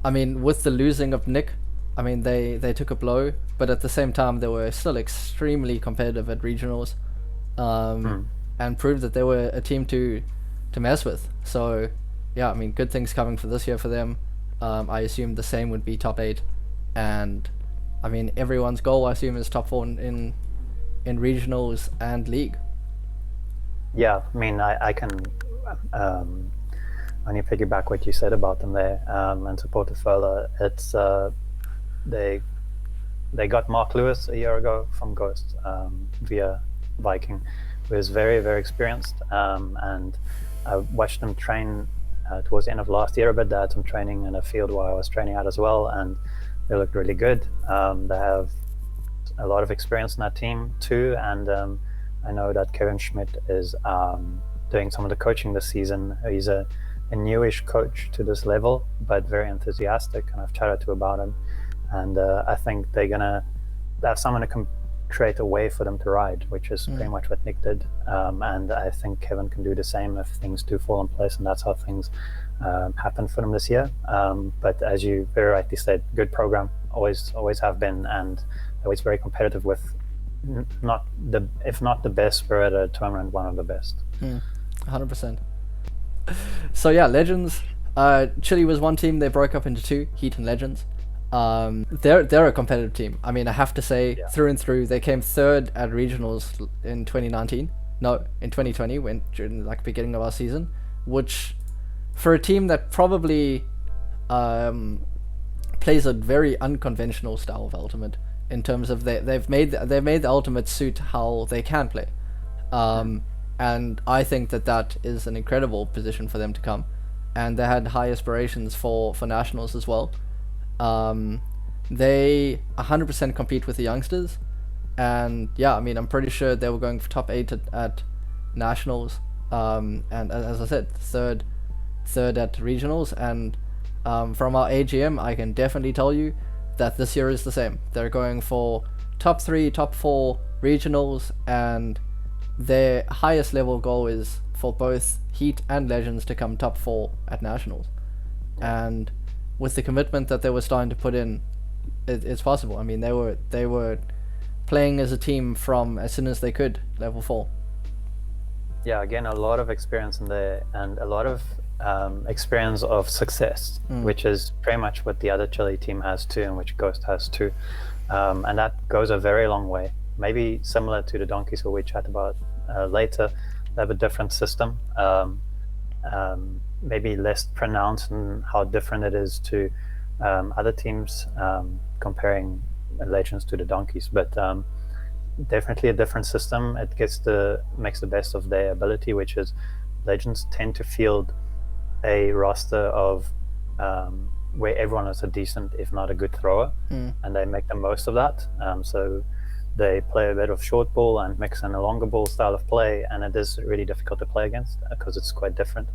I mean, with the losing of Nick, I mean, they took a blow, but at the same time, they were still extremely competitive at regionals, and proved that they were a team to mess with. So yeah, I mean, good things coming for this year for them. I assume the same would be top 8, and I mean everyone's goal I assume is top 4 in regionals and league. Yeah, I mean I can only piggyback what you said about them there, and support it further. It's they got Mark Lewis a year ago from Ghost via Viking, who is very, very experienced, and I watched them train towards the end of last year a bit. They had some training in a field where I was training at as well, and they looked really good. They have a lot of experience in that team too, and I know that Kevin Schmidt is doing some of the coaching this season. He's a newish coach to this level, but very enthusiastic, and I've chatted to about him, and I think they're gonna have someone who can create a way for them to ride, which is pretty much what Nick did, and I think Kevin can do the same if things do fall in place, and that's how things happen for them this year. But as you very rightly said, good program, always have been, and always very competitive with if not the best, we're at a tournament one of the best. 100%. So yeah, Legends. Chile was one team. They broke up into two, Heat and Legends. They're a competitive team. I mean, I have to say, through and through, they came third at regionals in 2019. No, in 2020, during like beginning of our season, which for a team that probably plays a very unconventional style of Ultimate in terms of they've made the Ultimate suit how they can play, and I think that is an incredible position for them to come, and they had high aspirations for nationals as well. They 100% compete with the youngsters, and yeah, I mean, I'm pretty sure they were going for top 8 at nationals, and as I said, third at regionals, and from our AGM, I can definitely tell you that this year is the same. They're going for top 3, top 4 regionals, and their highest level goal is for both Heat and Legends to come top 4 at nationals, and with the commitment that they were starting to put in, it's possible. I mean, they were playing as a team from as soon as they could, level 4. Yeah, again, a lot of experience in there, and a lot of experience of success, which is pretty much what the other Chile team has too, and which Ghost has too, and that goes a very long way. Maybe similar to the Donkeys, who we chat about later. They have a different system, maybe less pronounced in how different it is to other teams, comparing Legends to the Donkeys, but definitely a different system. It makes the best of their ability, which is Legends tend to field a roster of where everyone is a decent, if not a good thrower, and they make the most of that. So they play a bit of short ball and mix in a longer ball style of play, and it is really difficult to play against because it's quite different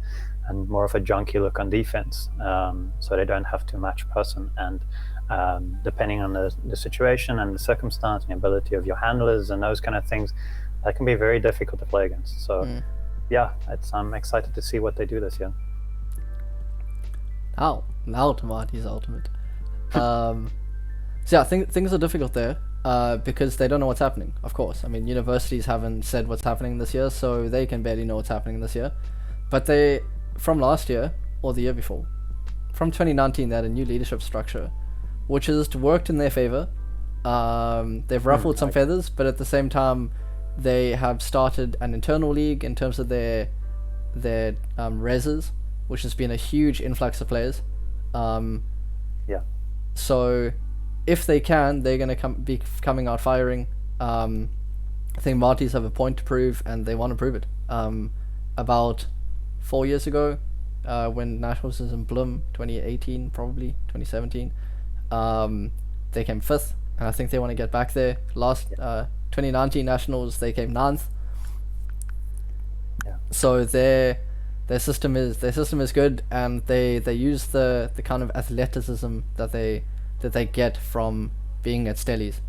and more of a junky look on defense. So they don't have too much person, and depending on the situation and the circumstance and the ability of your handlers and those kind of things, that can be very difficult to play against. So yeah, I'm excited to see what they do this year. Now to Marty's Ultimate. So yeah, things are difficult there because they don't know what's happening, of course. I mean, universities haven't said what's happening this year, so they can barely know what's happening this year. But they, from last year, or the year before, from 2019, they had a new leadership structure, which has worked in their favor. They've ruffled some feathers, but at the same time, they have started an internal league in terms of their reses, which has been a huge influx of players. So if they can, they're going to be coming out firing. I think Martys have a point to prove, and they want to prove it. About 4 years ago, when Nationals was in Bloom, 2018, probably 2017, they came 5th, and I think they want to get back there. 2019 Nationals, they came 9th. So their system is good, and they use the kind of athleticism that they get from being at Stellies,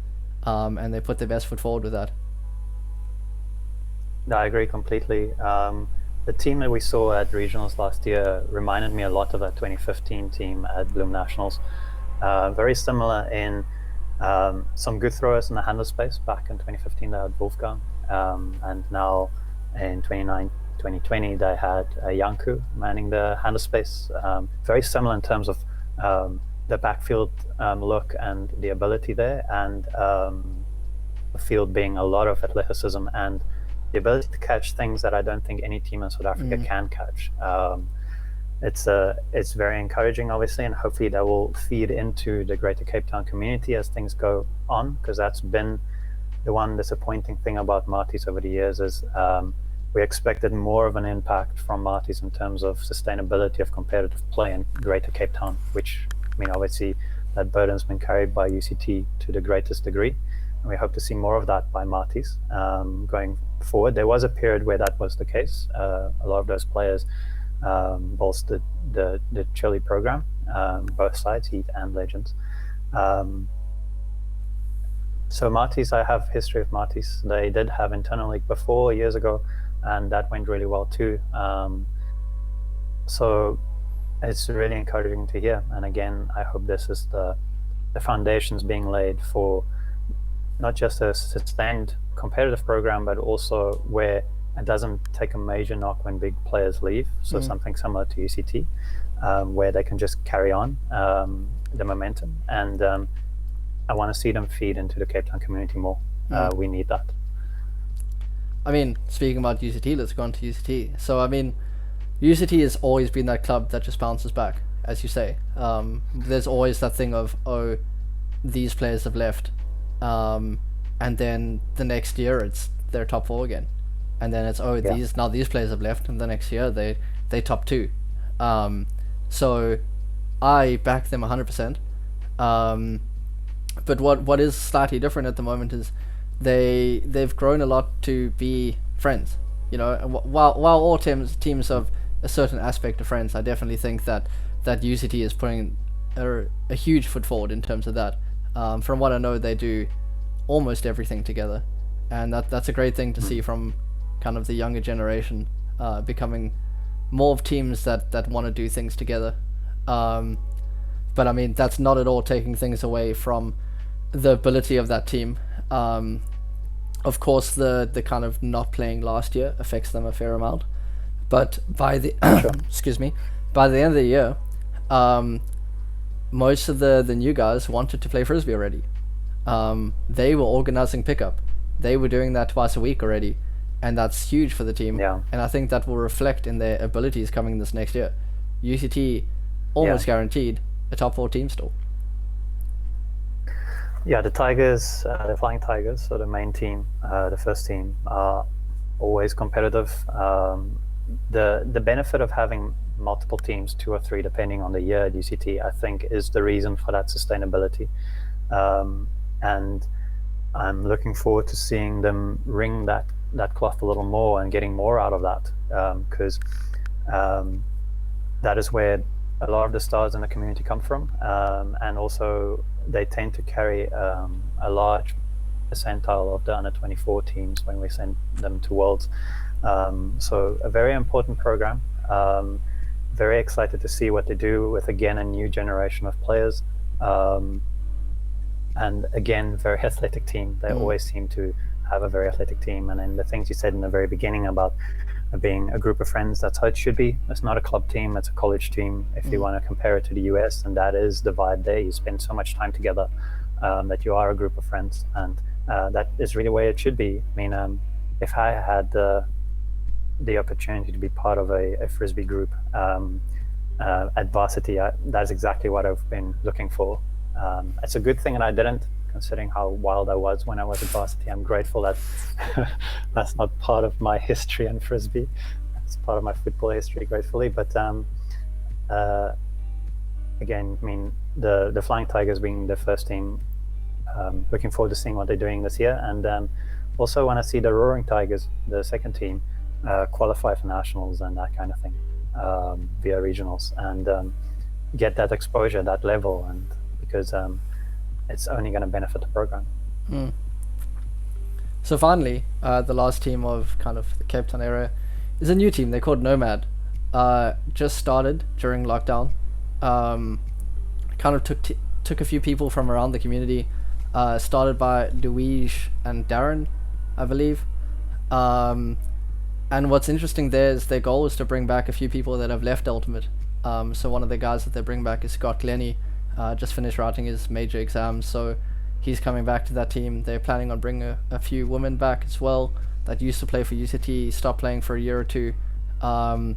and they put their best foot forward with that. No, I agree completely. The team that we saw at regionals last year reminded me a lot of that 2015 team at Bloom Nationals. Very similar in some good throwers in the handler space. Back in 2015 they had Wolfgang, and now in 2019 2020, they had Yanku manning the handle space. Very similar in terms of the backfield look and the ability there, and the field being a lot of athleticism and the ability to catch things that I don't think any team in South Africa can catch. It's very encouraging, obviously, and hopefully that will feed into the Greater Cape Town community as things go on, because that's been the one disappointing thing about Marties over the years is we expected more of an impact from Marties in terms of sustainability of competitive play in Greater Cape Town, which, I mean, obviously that burden's been carried by UCT to the greatest degree. And we hope to see more of that by Marties going forward. There was a period where that was the case. A lot of those players bolstered the Chile program, both sides, Heat and Legends. So Marties, I have history of Marties. They did have internal league before, years ago, and that went really well too. So it's really encouraging to hear. And again, I hope this is the foundations being laid for not just a sustained competitive program, but also where it doesn't take a major knock when big players leave. So something similar to UCT, where they can just carry on the momentum. And I want to see them feed into the Cape Town community more. We need that. I mean, speaking about UCT, let's go on to UCT. So, I mean, UCT has always been that club that just bounces back, as you say. There's always that thing of, oh, these players have left. And then the next year, it's they're top 4 again. And then it's, these players have left, and the next year, they top 2. So, I back them 100%. But what is slightly different at the moment is they've grown a lot to be friends. You know, while all teams have a certain aspect of friends, I definitely think that UCT is putting a huge foot forward in terms of that. From what I know, they do almost everything together, and that's a great thing to see from kind of the younger generation becoming more of teams that want to do things together. But I mean, that's not at all taking things away from the ability of that team. Of course, the kind of not playing last year affects them a fair amount, but by the by the end of the year, most of the new guys wanted to play frisbee already. They were organizing pickup. They were doing that twice a week already, and that's huge for the team. And I think that will reflect in their abilities coming this next year. UCT almost guaranteed a top 4 team still. Yeah, the Tigers, the Flying Tigers, so the main team, the first team, are always competitive. The benefit of having multiple teams, 2 or 3, depending on the year at UCT, I think is the reason for that sustainability. And I'm looking forward to seeing them wring that cloth a little more and getting more out of that, because that is where a lot of the stars in the community come from, and also they tend to carry a large percentile of the under 24 teams when we send them to Worlds. So a very important program. Very excited to see what they do with, again, a new generation of players. And again, very athletic team. They always seem to have a very athletic team. And then the things you said in the very beginning about being a group of friends, that's how it should be. It's not a club team, it's a college team, if you want to compare it to the US, and that is the vibe there. You spend so much time together that you are a group of friends, and that is really the way it should be. I mean, if I had the opportunity to be part of a frisbee group at varsity, that's exactly what I've been looking for. It's a good thing that I didn't, considering how wild I was when I was at varsity. I'm grateful that that's not part of my history in frisbee. It's part of my football history, gratefully. But again, I mean, the Flying Tigers being the first team, looking forward to seeing what they're doing this year. And also want to see the Roaring Tigers, the second team, qualify for nationals and that kind of thing via regionals, and get that exposure, that level, and because it's only going to benefit the program. So finally, the last team of kind of the Cape Town area is a new team. They're called Nomad. Just started during lockdown. Kind of took a few people from around the community. Started by Dishy and Darren, I believe. And what's interesting there is their goal is to bring back a few people that have left Ultimate. So one of the guys that they bring back is Scott Glennie, just finished writing his major exams, so he's coming back to that team. They're planning on bringing a few women back as well that used to play for UCT, stopped playing for a year or two. They're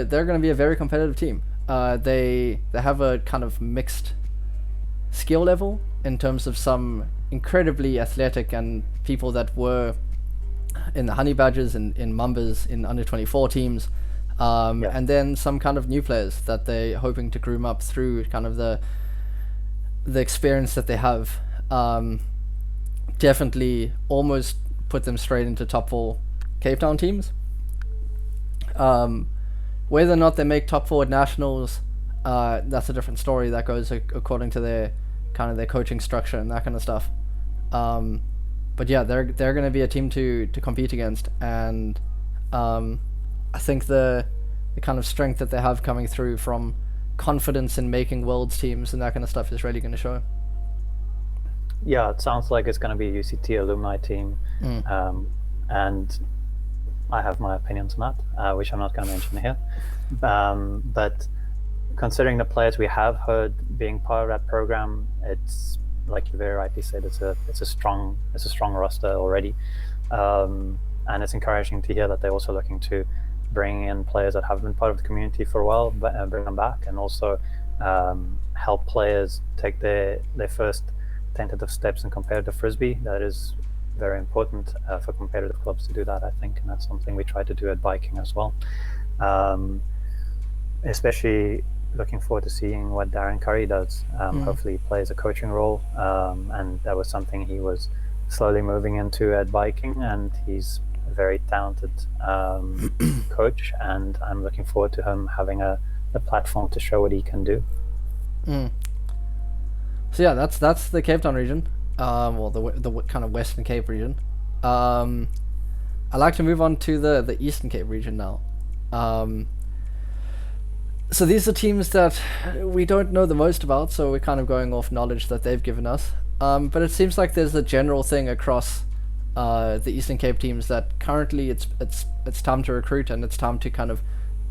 going to be a very competitive team. They have a kind of mixed skill level in terms of some incredibly athletic and people that were in the Honey Badgers and in Mumbas in under 24 teams, and then some kind of new players that they're hoping to groom up through kind of the experience that they have. Definitely almost put them straight into top 4 Cape Town teams. Whether or not they make top 4 at nationals, that's a different story. That goes according to their coaching structure and that kind of stuff. But yeah, they're going to be a team to compete against, and I think the kind of strength that they have coming through from confidence in making worlds teams and that kind of stuff is really going to show. Yeah, it sounds like it's going to be a UCT alumni team, and I have my opinions on that, which I'm not going to mention here. But considering the players we have heard being part of that program, it's like you very rightly said, it's a strong roster already, and it's encouraging to hear that they're also looking to bring in players that have been part of the community for a while, but bring them back, and also help players take their first tentative steps in competitive frisbee. That is very important for competitive clubs to do that, I think, and that's something we try to do at biking as well. Especially looking forward to seeing what Darren Curry does. Hopefully he plays a coaching role, and that was something he was slowly moving into at biking, and he's a very talented coach, and I'm looking forward to him having a platform to show what he can do. So yeah, that's the Cape Town region, well, the kind of Western Cape region. I'd like to move on to the Eastern Cape region now. So these are teams that we don't know the most about, so we're kind of going off knowledge that they've given us. But it seems like there's a general thing across the Eastern Cape teams that currently it's time to recruit, and it's time to kind of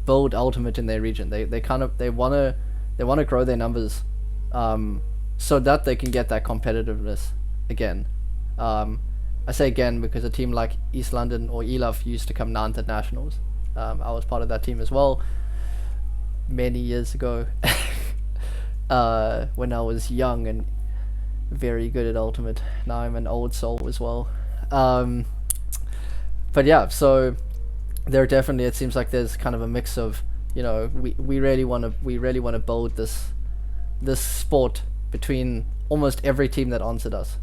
build Ultimate in their region. They want to grow their numbers, so that they can get that competitiveness again. I say again because a team like East London or ELAF used to come 9th at nationals. I was part of that team as well many years ago, when I was young and very good at Ultimate. Now I'm an old soul as well. But yeah, so there definitely, it seems like there's kind of a mix of, we really want to build this sport between almost every team that answered us.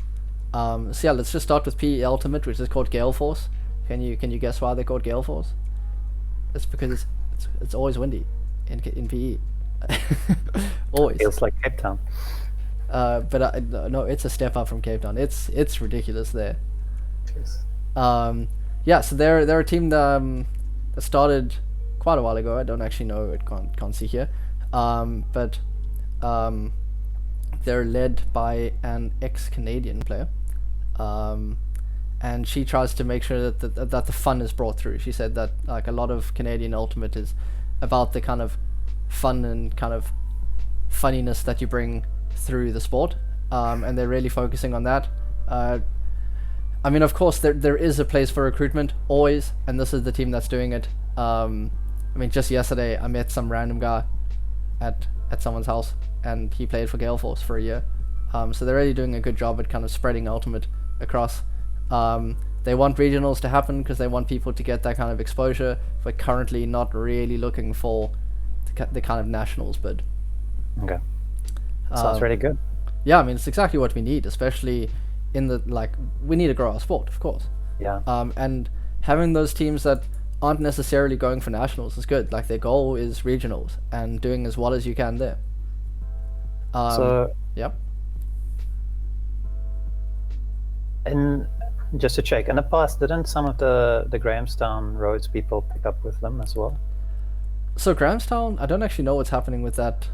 So yeah, let's just start with PE Ultimate, which is called Gale Force. Can you guess why they're called Gale Force? It's because it's always windy in PE. Always. Feels like Cape Town. But no, it's a step up from Cape Town. It's ridiculous there. Cheers. Yeah, so they're a team that started quite a while ago. I don't actually know. It can't see here. But they're led by an ex-Canadian player. And she tries to make sure that the fun is brought through. She said that like a lot of Canadian Ultimate is about the kind of fun and kind of funniness that you bring through the sport, and they're really focusing on that. I mean, of course, there is a place for recruitment always, and this is the team that's doing it. I mean, just yesterday I met some random guy at someone's house, and he played for Gale Force for a year. So they're really doing a good job at kind of spreading Ultimate across. They want regionals to happen because they want people to get that kind of exposure, but currently not really looking for the kind of nationals bid. Okay. Sounds really good. Yeah, I mean, it's exactly what we need, especially in we need to grow our sport, of course. Yeah. And having those teams that aren't necessarily going for nationals is good. Like, their goal is regionals and doing as well as you can there. Yeah. And just to check, in the past, didn't some of the Grahamstown Roads people pick up with them as well? So Grahamstown, I don't actually know what's happening with that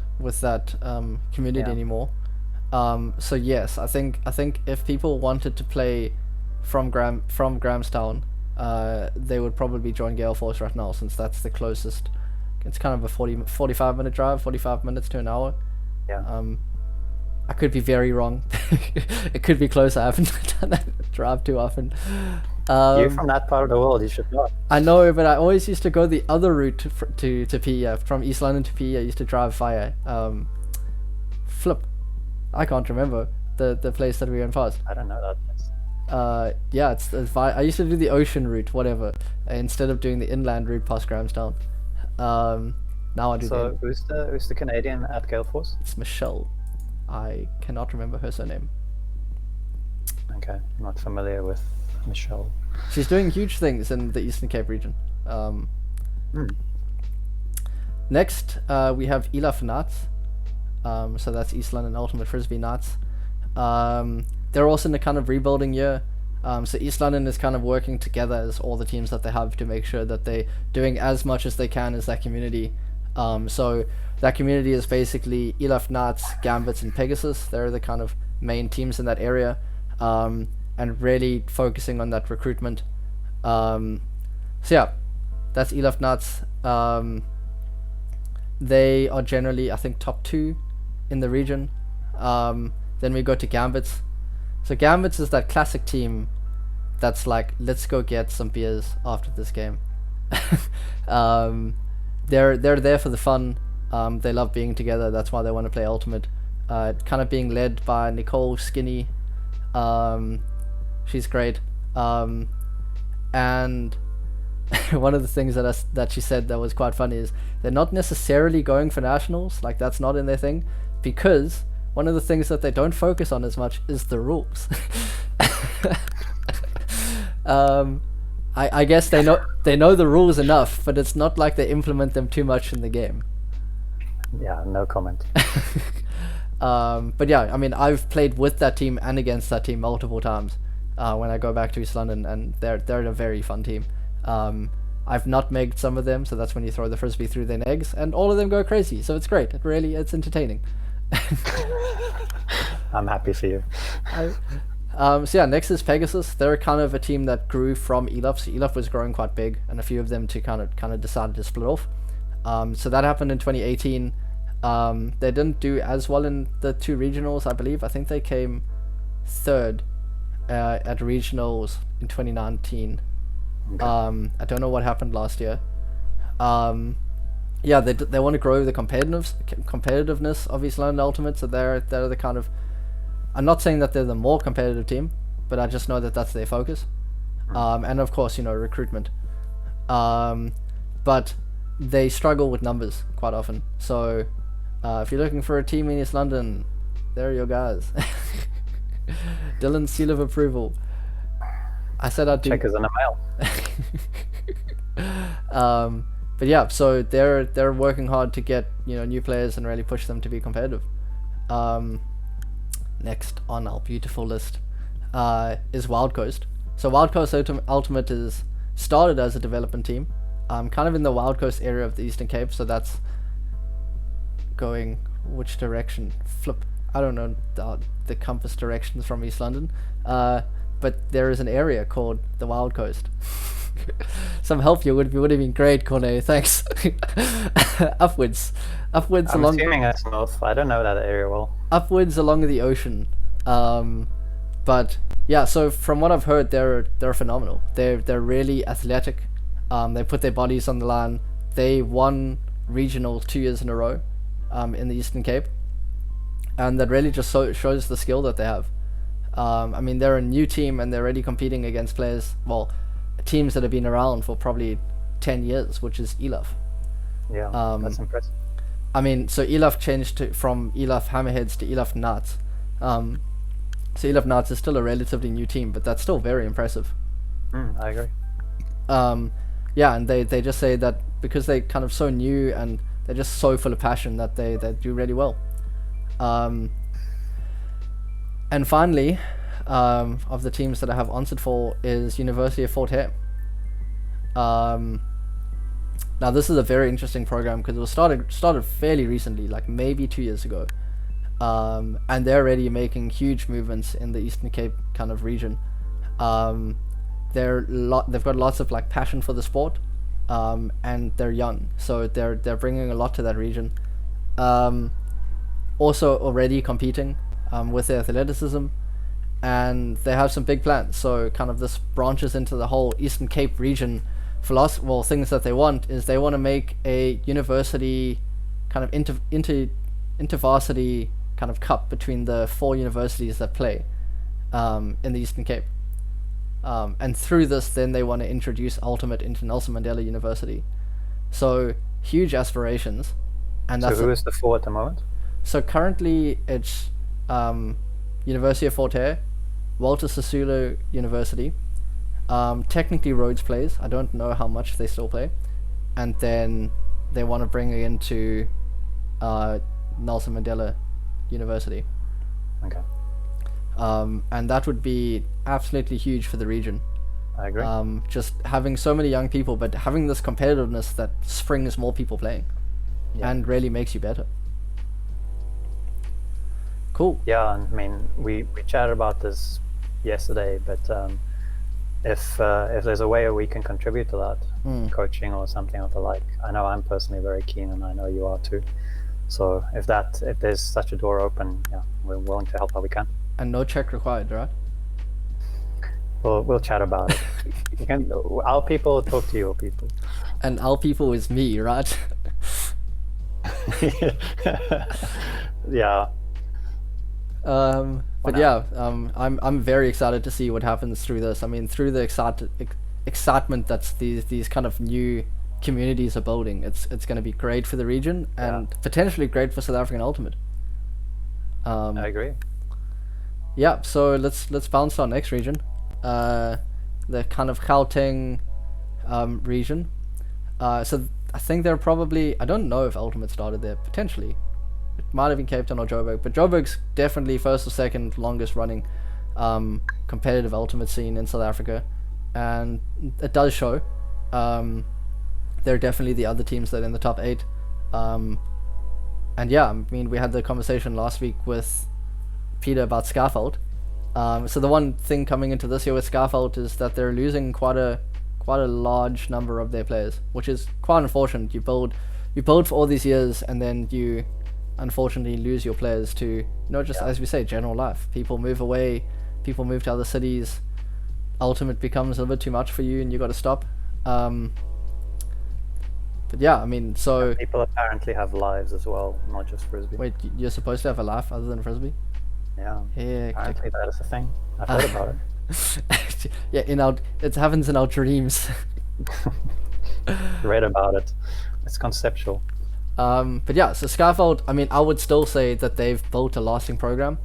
community anymore. So yes, I think if people wanted to play from Grahamstown, they would probably join Gale Force right now, since that's the closest. It's kind of a 45 minute drive, 45 minutes to an hour. Yeah. I could be very wrong. It could be close. I haven't done that drive too often. You're from that part of the world. You should know. I know, but I always used to go the other route to PE. From East London to PE, I used to drive via Flip. I can't remember the place that we went past. I don't know that place. Yeah, it's I used to do the ocean route, whatever, instead of doing the inland route past Grahamstown. Now I do. So who's the Canadian at Gale Force? It's Michelle. I cannot remember her surname. Okay, I'm not familiar with Michelle. She's doing huge things in the Eastern Cape region. Next, we have Elaf Knights. So that's East London Ultimate Frisbee Knights. They're also in a kind of rebuilding year. So East London is kind of working together as all the teams that they have to make sure that they're doing as much as they can as that community. So that community is basically Elaf Knights, Gambits, and Pegasus. They're the kind of main teams in that area, and really focusing on that recruitment. So yeah, that's Elaf Knights. They are generally, I think, top 2 in the region. Then we go to Gambits. So Gambits is that classic team that's like, let's go get some beers after this game. They're there for the fun. They love being together. That's why they want to play Ultimate. Kind of being led by Nicole Skinny. She's great. And one of the things that she said that was quite funny is they're not necessarily going for nationals. Like, that's not in their thing, because one of the things that they don't focus on as much is the rules. I guess they know the rules enough, but it's not like they implement them too much in the game. Yeah, no comment. But yeah, I mean, I've played with that team and against that team multiple times when I go back to East London, and they're a very fun team. I've nutmegged some of them, so that's when you throw the frisbee through their eggs, and all of them go crazy. So it's great. It's entertaining. I'm happy for you. So yeah, next is Pegasus. They're kind of a team that grew from Elaf. So Elaf was growing quite big, and a few of them kind of decided to split off. So that happened in 2018. They didn't do as well in the 2 regionals, I believe. I think they came 3rd at regionals in 2019. Okay. I don't know what happened last year. Yeah, they want to grow the competitiveness of East London Ultimate, so they're the kind of, I'm not saying that they're the more competitive team, but I just know that that's their focus. And of course, recruitment. But they struggle with numbers quite often. So if you're looking for a team in East London, there are your guys. Dylan's seal of approval. I said I'd do. Check us in the mail. But yeah, so they're working hard to get new players and really push them to be competitive. Next on our beautiful list is Wild Coast. So Wild Coast Ultimate is started as a development team, kind of in the Wild Coast area of the Eastern Cape. So that's going which direction? Flip. I don't know the compass directions from East London. But there is an area called the Wild Coast. Some help you would have been great, Corne. Thanks. upwards I'm along. assuming that's north. I don't know that area well. Upwards along the ocean. But yeah, so from what I've heard, they're phenomenal. They're really athletic. They put their bodies on the line. They won regional 2 years in a row, in the Eastern Cape, and that really just shows the skill that they have. I mean, they're a new team and they're already competing against teams that have been around for probably 10 years, which is Elaf. Yeah, that's impressive. I mean, so Elaf changed from Elaf Hammerheads to Elaf Knights. So Elaf Knights is still a relatively new team, but that's still very impressive. I agree. Yeah, and they just say that because they're kind of so new and they're just so full of passion that they do really well. And finally, of the teams that I have answered for is University of Fort Hare. Now this is a very interesting program because it was started fairly recently, like maybe 2 years ago, and they're already making huge movements in the Eastern Cape kind of region. they've got lots of like passion for the sport, and they're young, so they're bringing a lot to that region. Also already competing with their athleticism, and they have some big plans. So kind of this branches into the whole Eastern Cape region philosophy. Well, things that they want to make a university kind of intervarsity kind of cup between the 4 universities that play in the Eastern Cape. And through this, then they want to introduce Ultimate into Nelson Mandela University. So huge aspirations. And so that's who is the 4 at the moment? So currently it's University of Fort Hare, Walter Sisulu University. Technically Rhodes plays. I don't know how much they still play. And then they want to bring it into Nelson Mandela University. Okay. And that would be absolutely huge for the region. I agree. Just having so many young people, but having this competitiveness that springs more people playing, and really makes you better. Cool. Yeah, and I mean, we chatted about this yesterday, but if there's a way we can contribute to that, coaching or something of the like, I know I'm personally very keen, and I know you are too. So if there's such a door open, we're willing to help how we can. And no check required, right? We'll chat about it. Our people talk to your people. And our people is me, right? Yeah. But yeah, I'm very excited to see what happens through this. I mean, through the excitement that's these kind of new communities are building. It's going to be great for the region and potentially great for South African Ultimate. I agree. Yeah, so let's bounce to our next region, the kind of Gauteng region. So I think they're probably, I don't know if Ultimate started there, potentially. It might have been Cape Town or Joburg, but Joburg's definitely first or second longest running competitive Ultimate scene in South Africa, and it does show. They're definitely the other teams that are in the top 8. And yeah, I mean, we had the conversation last week with Peter about Scaffold. So the one thing coming into this year with Scaffold is that they're losing quite a large number of their players, which is quite unfortunate. You build for all these years, and then you unfortunately lose your players to, as we say, general life. People move away, people move to other cities, Ultimate becomes a little bit too much for you, and you got to stop. But yeah, I mean, so people apparently have lives as well, not just frisbee. Wait, you're supposed to have a life other than frisbee? Yeah. Yeah. Apparently that is a thing. I've heard about it. Yeah, it happens in our dreams. Read about it. It's conceptual. But yeah, so Scaffold, I mean, I would still say that they've built a lasting program,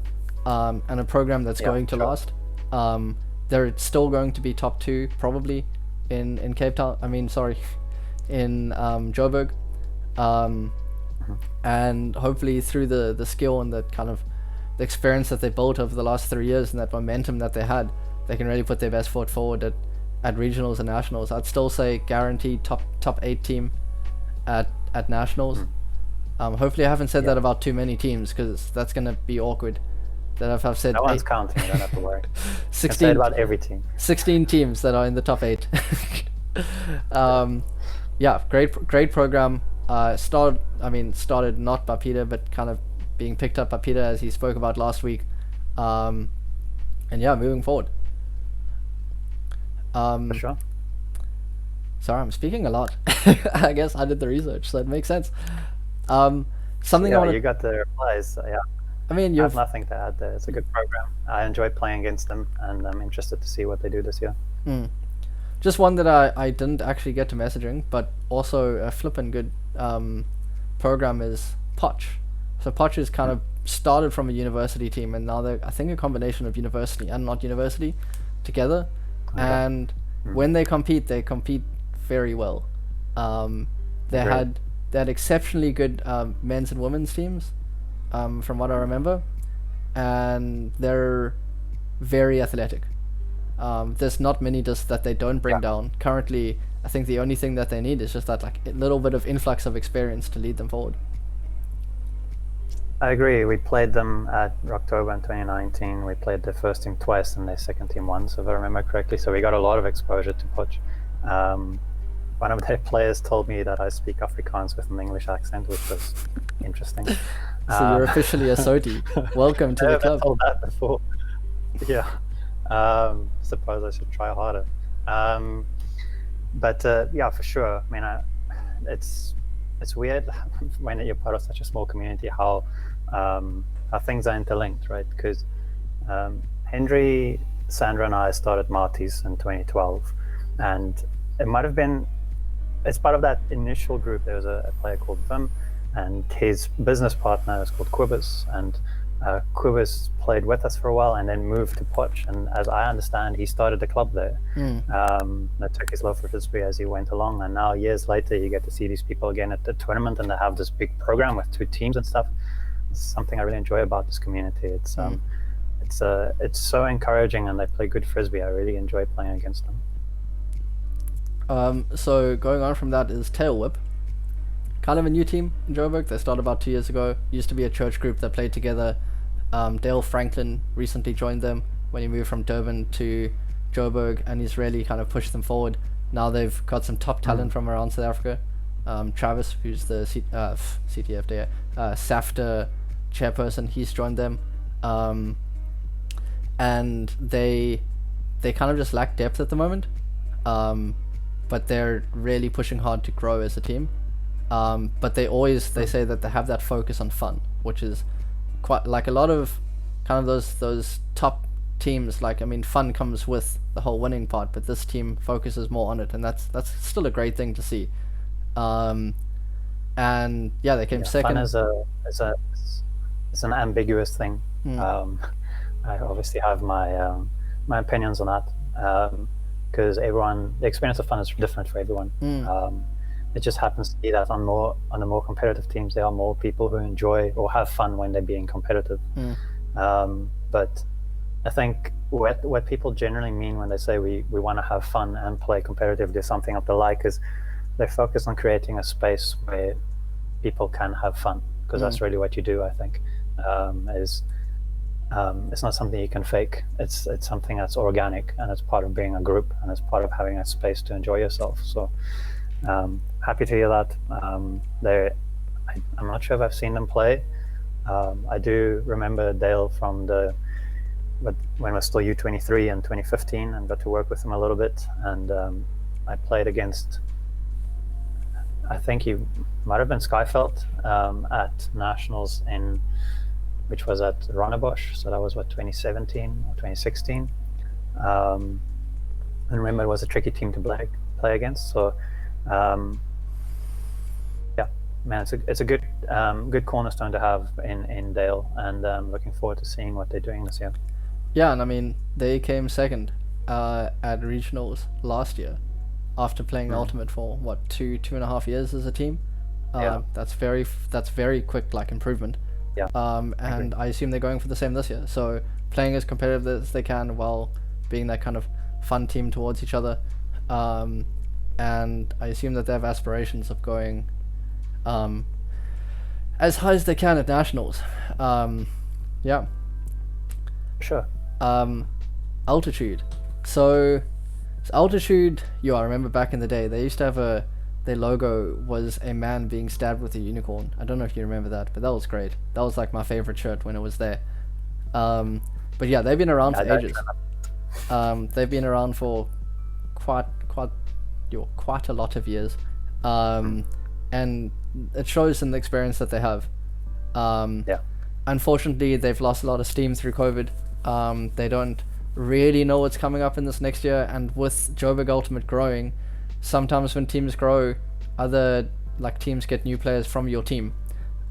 and a program that's going to last. They're still going to be top 2 probably in Cape Town. I mean, sorry, in Joburg, and hopefully through the skill and the kind of the experience that they built over the last 3 years and that momentum that they had, they can really put their best foot forward at regionals and nationals. I'd still say guaranteed top 8 team at nationals. Hopefully I haven't said that about too many teams, because that's going to be awkward. That if I've said no one's counting, you don't have to worry. 16 say it about every team. 16 teams that are in the top 8. Yeah, great program. Started not by Peter, but kind of being picked up by Peter, as he spoke about last week. And yeah, moving forward. For sure. Sorry, I'm speaking a lot. I guess I did the research, so it makes sense. Something you got the replies. So yeah. I mean, I have nothing to add there. It's a good program. I enjoy playing against them, and I'm interested to see what they do this year. Just one that I didn't actually get to messaging, but also a flippin' good program is Poch. So Poch is kind of started from a university team, and now they're, I think, a combination of university and not university together. Okay. And when they compete very well. They had exceptionally good men's and women's teams, from what I remember, and they're very athletic. There's not many that they don't bring down. Currently, I think the only thing that they need is just that a little bit of influx of experience to lead them forward. I agree. We played them at October in 2019. We played their first team twice and their second team once, if I remember correctly. So we got a lot of exposure to Potch. One of their players told me that I speak Afrikaans with an English accent, which was interesting. So you're officially a Soti. Welcome to the club. I told that before. Yeah. Suppose I should try harder. But yeah, for sure. I mean, it's weird when you're part of such a small community how things are interlinked, right? Because Henry, Sandra, and I started Marty's in 2012, and it might have been. It's part of that initial group. There was a player called Vim, and his business partner is called Quibus, and Quibus played with us for a while and then moved to Potch, and as I understand, he started the club there. That took his love for frisbee as he went along, and now years later you get to see these people again at the tournament, and they have this big program with 2 teams and stuff. It's something I really enjoy about this community. It's so encouraging, and they play good frisbee. I really enjoy playing against them. So going on from that is Tail Whip. Kind of a new team in Joburg. They started about 2 years ago. Used to be a church group that played together. Dale Franklin recently joined them when he moved from Durban to Joburg, and he's really kind of pushed them forward. Now they've got some top talent from around South Africa. Travis, who's the CTF there, SAFTA chairperson, he's joined them. And they kind of just lack depth at the moment. But they're really pushing hard to grow as a team. But they say that they have that focus on fun, which is quite like a lot of kind of those top teams. Like, I mean, fun comes with the whole winning part, but this team focuses more on it, and that's still a great thing to see. And yeah, they came second. Fun is an ambiguous thing. I obviously have my opinions on that. Because the experience of fun is different for everyone. It just happens to be that on the more competitive teams, there are more people who enjoy or have fun when they're being competitive. But I think what people generally mean when they say we want to have fun and play competitively, something of the like, is they focus on creating a space where people can have fun, because that's really what you do, I think. It's not something you can fake. It's something that's organic, and it's part of being a group, and it's part of having a space to enjoy yourself. So happy to hear that. I'm not sure if I've seen them play. I do remember Dale from when I was still U23 in 2015, and got to work with him a little bit. And I played against, I think he might have been Skyfelt at Nationals which was at Ronnebosch, so that was 2017 or 2016. And remember, it was a tricky team to play against. So yeah, man, it's a good cornerstone to have in Dale, and looking forward to seeing what they're doing this year. Yeah, and I mean, they came second at regionals last year after playing Ultimate for what, 2.5 years as a team. That's very quick, like, improvement. And I assume they're going for the same this year. So playing as competitive as they can while being that kind of fun team towards each other. And I assume that they have aspirations of going as high as they can at nationals. Yeah. Sure. Altitude. So Altitude, I remember back in the day, they used to have their logo was a man being stabbed with a unicorn. I don't know if you remember that, but that was great. That was like my favorite shirt when it was there. But yeah, they've been around for ages. They've been around for quite a lot of years. And it shows in the experience that they have. Unfortunately, they've lost a lot of steam through COVID. They don't really know what's coming up in this next year, and with Joburg Ultimate growing, sometimes when teams grow, other teams get new players from your team,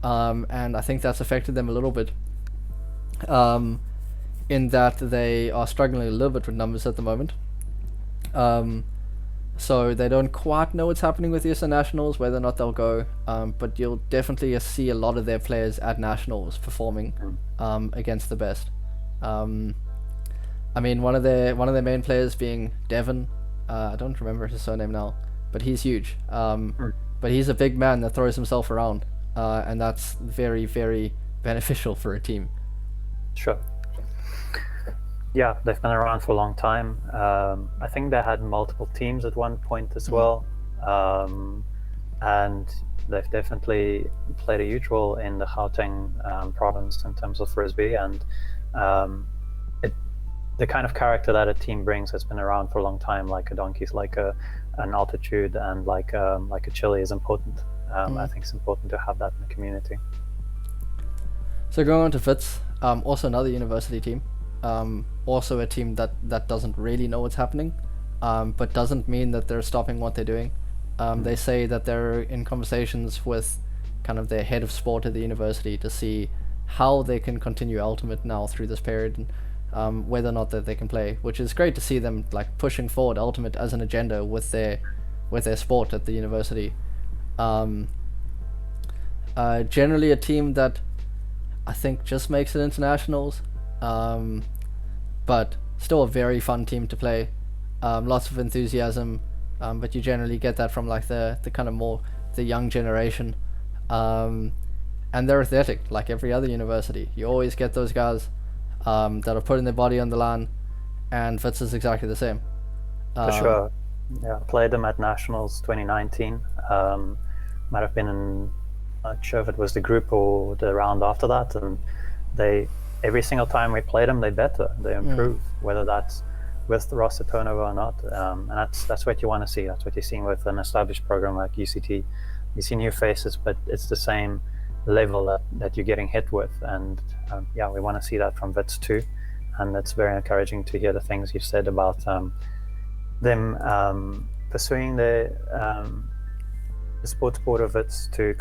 and I think that's affected them a little bit, in that they are struggling a little bit with numbers at the moment. So they don't quite know what's happening with ESA Nationals, whether or not they'll go, but you'll definitely see a lot of their players at Nationals performing against the best. I mean, one of their main players being Devon. I don't remember his surname now, but he's huge. But he's a big man that throws himself around, and that's very, very beneficial for a team. Sure. Yeah, they've been around for a long time. I think they had multiple teams at one point as well. And they've definitely played a huge role in the Gauteng province in terms of frisbee, and the kind of character that a team brings has been around for a long time. Like a donkeys, like an altitude, and like a chili is important. I think it's important to have that in the community. So going on to Wits, also another university team, also a team that doesn't really know what's happening, but doesn't mean that they're stopping what they're doing. They say that they're in conversations with kind of their head of sport at the university to see how they can continue Ultimate now through this period, and whether or not that they can play, which is great to see them like pushing forward Ultimate as an agenda with their sport at the university. Generally a team that I think just makes it internationals, but still a very fun team to play. Lots of enthusiasm, but you generally get that from like the kind of more the young generation, and they're athletic like every other university. You always get those guys that are putting their body on the line, and Wits is exactly the same. For sure. Yeah, played them at Nationals 2019. Might have been in, not sure if it was the group or the round after that, and they every single time we played them, they better, they improve, whether that's with the roster turnover or not, and that's what you want to see. That's what you're seeing with an established program like UCT. You see new faces, but it's the same level that you're getting hit with, and yeah, we want to see that from Wits too, and it's very encouraging to hear the things you've said about them pursuing the sports board of Wits to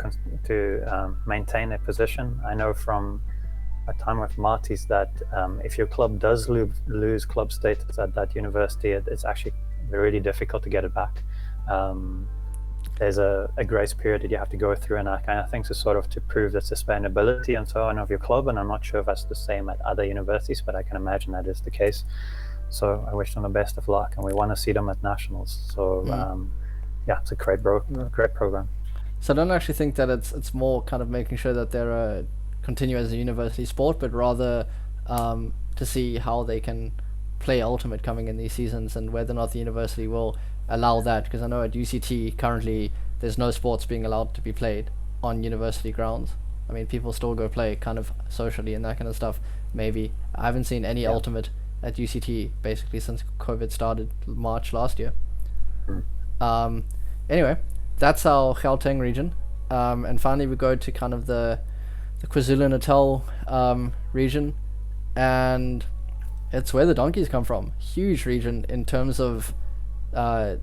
maintain their position. I know from a time with Marty's that if your club does lose club status at that university, it's actually really difficult to get it back. There's a grace period that you have to go through and that kind of thing, to sort of to prove the sustainability and so on of your club, and I'm not sure if that's the same at other universities, but I can imagine that is the case. So I wish them the best of luck, and we want to see them at Nationals. So yeah, it's a great program. So I don't actually think that it's more kind of making sure that they're continue as a university sport, but rather to see how they can play Ultimate coming in these seasons, and whether or not the university will allow that, because I know at UCT currently there's no sports being allowed to be played on university grounds. I mean, people still go play kind of socially and that kind of stuff. Maybe I haven't seen any Ultimate at UCT basically since COVID started March last year. Anyway, that's our Gauteng region, and finally we go to kind of the Kwazulu-Natal region, and it's where the donkeys come from. Huge region in terms of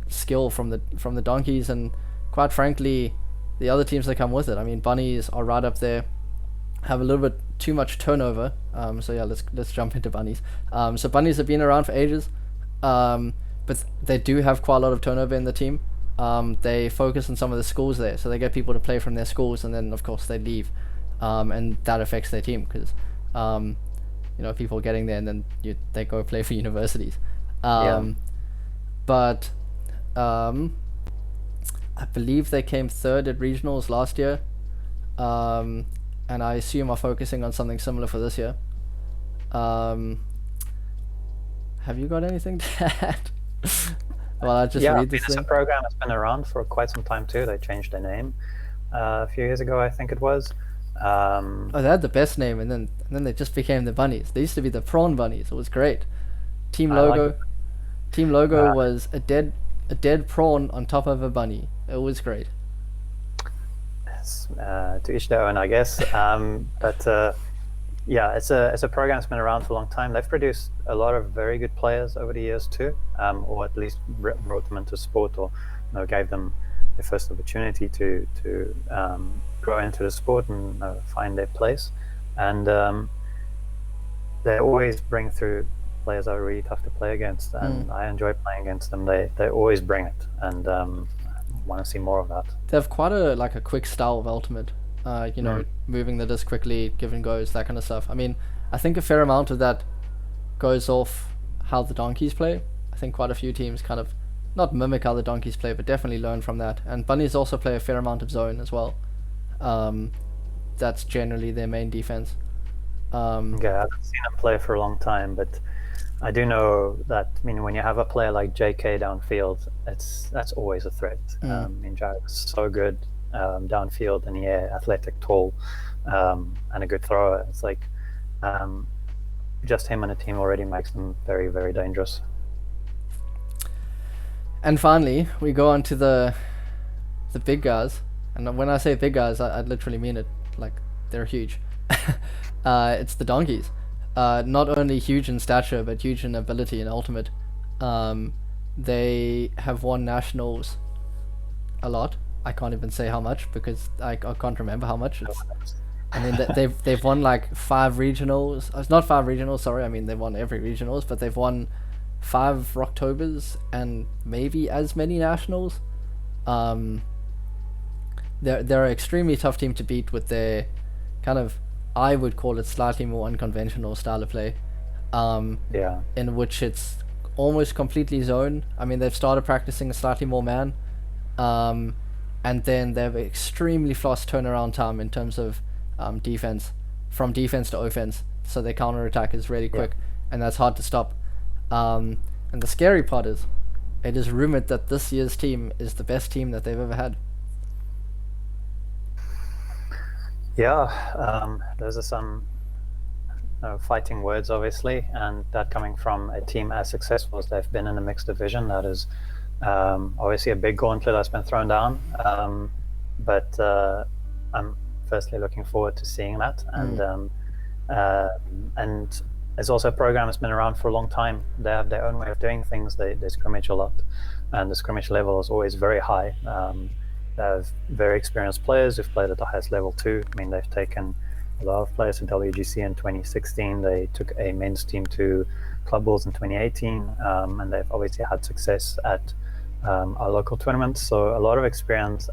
skill from the donkeys, and quite frankly the other teams that come with it. I mean, bunnies are right up there, have a little bit too much turnover, so yeah, let's jump into bunnies. So bunnies have been around for ages, but they do have quite a lot of turnover in the team. They focus on some of the schools there, so they get people to play from their schools, and then of course they leave, and that affects their team, because people getting there and then they go play for universities. But I believe they came third at regionals last year, and I assume are focusing on something similar for this year. Have you got anything to add? Well, I just read this thing. It's a program that's been around for quite some time too. They changed their name a few years ago, I think it was. They had the best name, and then they just became the bunnies. They used to be the prawn bunnies. It was great. Team logo was a dead prawn on top of a bunny. It was great. To each their own, I guess. But yeah, it's a program that's been around for a long time. They've produced a lot of very good players over the years too, or at least brought them into sport, or gave them the first opportunity to grow into the sport and find their place. And they always bring through players that are really tough to play against, and I enjoy playing against them. They always bring it, and want to see more of that. They have quite a quick style of Ultimate, moving the disc quickly, giving goes, that kind of stuff. I mean, I think a fair amount of that goes off how the donkeys play. I think quite a few teams kind of not mimic how the donkeys play, but definitely learn from that. And bunnies also play a fair amount of zone as well. that's generally their main defense. Yeah, I haven't seen him play for a long time, but I do know that. I mean, when you have a player like JK downfield, that's always a threat. I mean, Jared's so good downfield and athletic, tall, and a good thrower. It's like just him and a team already makes them very, very dangerous. And finally, we go on to the big guys. And when I say big guys, I literally mean it. Like, they're huge. It's the Donkeys. Not only huge in stature, but huge in ability and ultimate. They have won nationals a lot. I can't even say how much because I can't remember how much. I mean, they've won like 5 regionals. It's not 5 regionals, sorry. I mean, they've won every regionals, but they've won 5 Rocktobers and maybe as many nationals. They're an extremely tough team to beat with their kind of, I would call it, slightly more unconventional style of play. In which it's almost completely zone. I mean, they've started practicing slightly more man. And then they have extremely fast turnaround time in terms of defense, from defense to offense. So their counter attack is really quick, and that's hard to stop. And the scary part is, it is rumored that this year's team is the best team that they've ever had. Yeah, those are some fighting words, obviously, and that coming from a team as successful as they've been in the mixed division. That is obviously a big gauntlet that's been thrown down. But I'm firstly looking forward to seeing that, and it's also a program that's been around for a long time. They have their own way of doing things. They scrimmage a lot, and the scrimmage level is always very high. They have very experienced players who've played at the highest level too. I mean, they've taken a lot of players to WGC in 2016. They took a men's team to Club Balls in 2018, and they've obviously had success at our local tournaments. So a lot of experience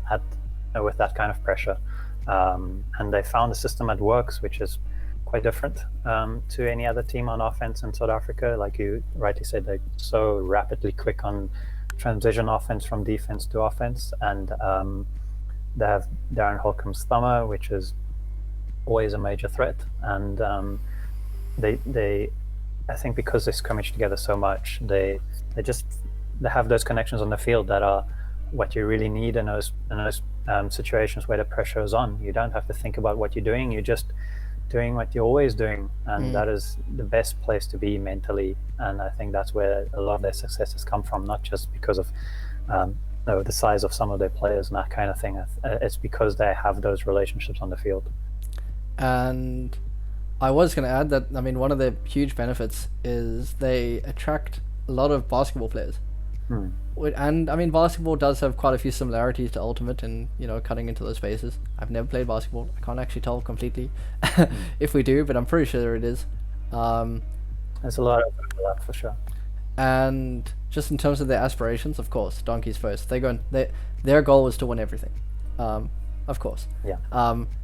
with that kind of pressure, and they found a system that works, which is quite different to any other team on offense in South Africa. Like you rightly said, they're so rapidly quick on transition offense from defense to offense, and they have Darren Holcomb's thumber, which is always a major threat. And they I think because they scrimmage together so much, they have those connections on the field that are what you really need in those situations where the pressure is on. You don't have to think about what you're doing. You're just doing what you're always doing, and that is the best place to be mentally. And I think that's where a lot of their successes come from, not just because of the size of some of their players and that kind of thing. It's because they have those relationships on the field. And I was going to add that, I mean, one of the huge benefits is they attract a lot of basketball players. And I mean, basketball does have quite a few similarities to Ultimate and, cutting into those spaces. I've never played basketball. I can't actually tell completely if we do, but I'm pretty sure it is. There's a lot of overlap for sure. And just in terms of their aspirations, of course, Donkeys first. Their goal is to win everything. Of course. Yeah.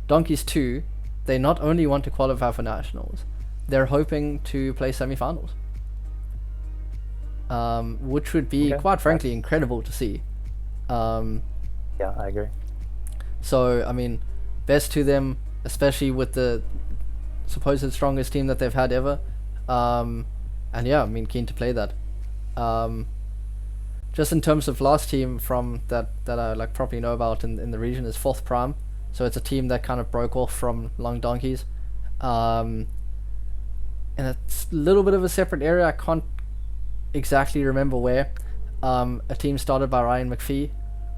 Donkeys 2, they not only want to qualify for nationals, they're hoping to play semi-finals. Which would be, quite frankly, incredible to see. Yeah, I agree. So, I mean, best to them, especially with the supposed strongest team that they've had ever. And yeah, I mean, keen to play that. Just in terms of last team from that I properly know about in the region is 4th Prime. So it's a team that kind of broke off from Long Donkeys. And it's a little bit of a separate area. I can't exactly remember where. A team started by Ryan McPhee.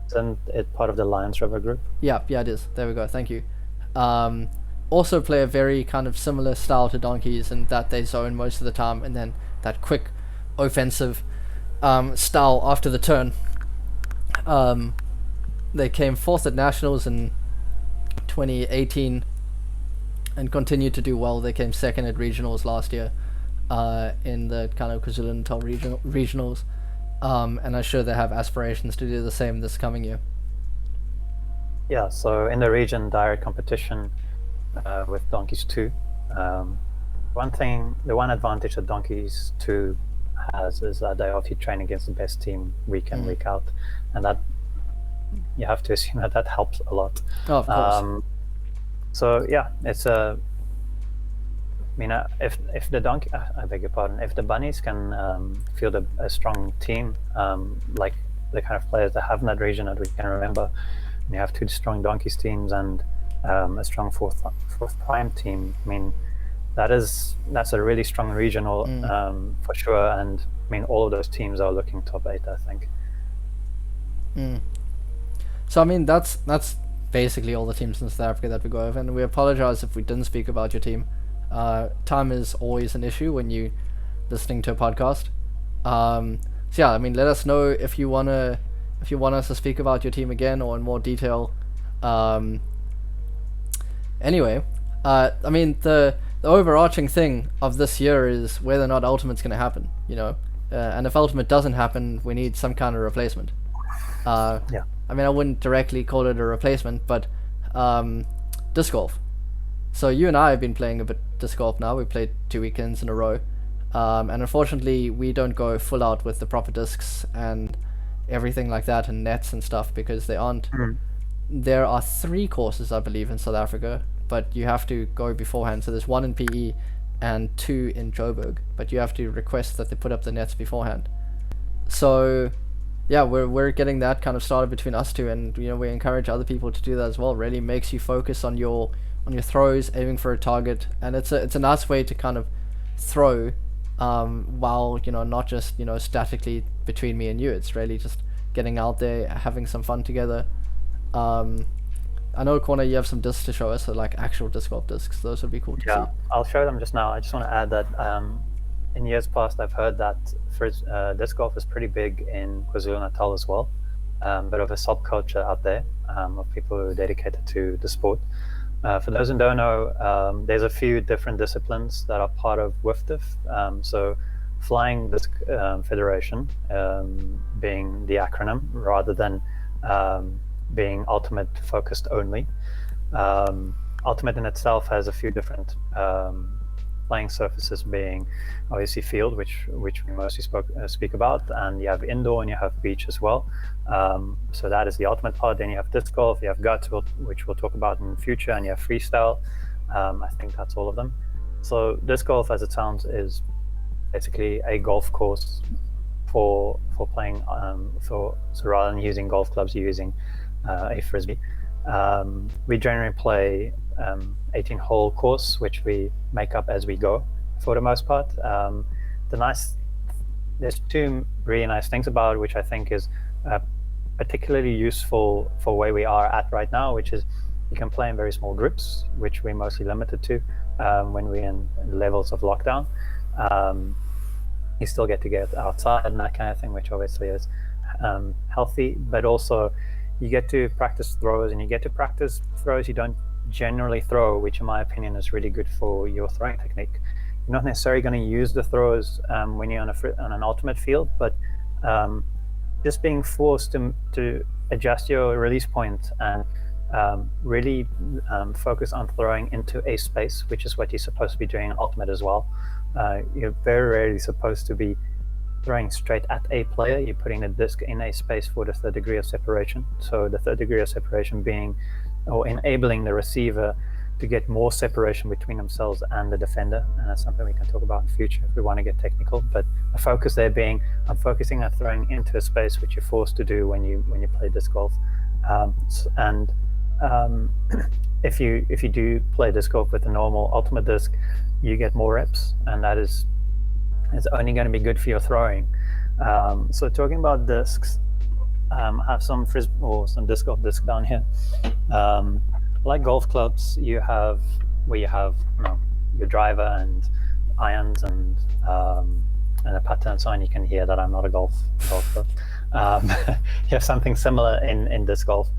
Isn't it part of the Lions River group? Yeah, it is. There we go. Thank you. Also play a very kind of similar style to Donkeys in that they zone most of the time, and then that quick offensive style after the turn. They came 4th at Nationals in 2018 and continued to do well. They came 2nd at Regionals last year in the kind of KwaZulu-Natal regionals. And I'm sure they have aspirations to do the same this coming year. Yeah, so in the region, direct competition with Donkeys 2. The one advantage that Donkeys 2 has is that they obviously train against the best team week in, week out. And that, you have to assume that helps a lot. Oh, of course. So yeah, it's a. I mean, if the donkey, I beg your pardon, if the bunnies can field a strong team, like the kind of players that have in that region that we can remember, and you have two strong donkeys teams and a strong fourth prime team. I mean, that's a really strong regional for sure. And I mean, all of those teams are looking top 8, I think. So I mean, that's basically all the teams in South Africa that we go over, and we apologize if we didn't speak about your team. Time is always an issue when you listening to a podcast. So yeah, I mean, let us know if you want us to speak about your team again or in more detail. Anyway, I mean, the overarching thing of this year is whether or not Ultimate's going to happen, and if Ultimate doesn't happen, we need some kind of replacement. Yeah. I mean, I wouldn't directly call it a replacement, but disc golf. So you and I have been playing a bit disc golf now. We played 2 weekends in a row, and unfortunately, we don't go full out with the proper discs and everything like that, and nets and stuff, because they aren't. There are 3 courses, I believe, in South Africa, but you have to go beforehand. So there's 1 in PE and 2 in Joburg, but you have to request that they put up the nets beforehand. So yeah, we're getting that kind of started between us two, and we encourage other people to do that as well. It really makes you focus on your throws, aiming for a target, and it's a nice way to kind of throw while not just statically between me and you. It's really just getting out there, having some fun together. I know, Corner, you have some discs to show us, so like actual disc golf discs. Those would be cool to see. Yeah, I'll show them just now. I just want to add that in years past, I've heard that disc golf is pretty big in KwaZulu-Natal as well. Bit of a subculture out there of people who are dedicated to the sport. For those who don't know, there's a few different disciplines that are part of WIFDIF. So Flying Disc Federation being the acronym rather than being Ultimate focused only. Ultimate in itself has a few different playing surfaces, being obviously field, which we mostly speak about, and you have indoor and you have beach as well. So that is the ultimate part. Then you have disc golf, you have guts, which we'll talk about in the future, and you have freestyle. I think that's all of them. So disc golf, as it sounds, is basically a golf course for playing. So rather than using golf clubs, you're using a frisbee. We generally play 18-hole course, which we make up as we go for the most part. There's 2 really nice things about it, which I think is particularly useful for where we are at right now, which is you can play in very small groups, which we're mostly limited to when we're in levels of lockdown. You still get to get outside and that kind of thing, which obviously is healthy, but also you get to practice throws, and you get to practice throws you don't generally throw, which in my opinion is really good for your throwing technique. You're not necessarily going to use the throws when you're on an ultimate field, but just being forced to adjust your release point and really focus on throwing into a space, which is what you're supposed to be doing in ultimate as well. You're very rarely supposed to be throwing straight at a player. You're putting the disc in a space for the third degree of separation. So the third degree of separation being, or enabling the receiver to get more separation between themselves and the defender, and that's something we can talk about in the future if we want to get technical. But the focus there being, I'm focusing on throwing into a space, which you're forced to do when you play disc golf. If you do play disc golf with a normal ultimate disc, you get more reps, and that is only going to be good for your throwing. So talking about discs, I have some frisbee or some disc golf disc down here. Like golf clubs, you have your driver and irons and a putter and so on. You can hear that I'm not a golfer. You have something similar in disc golf.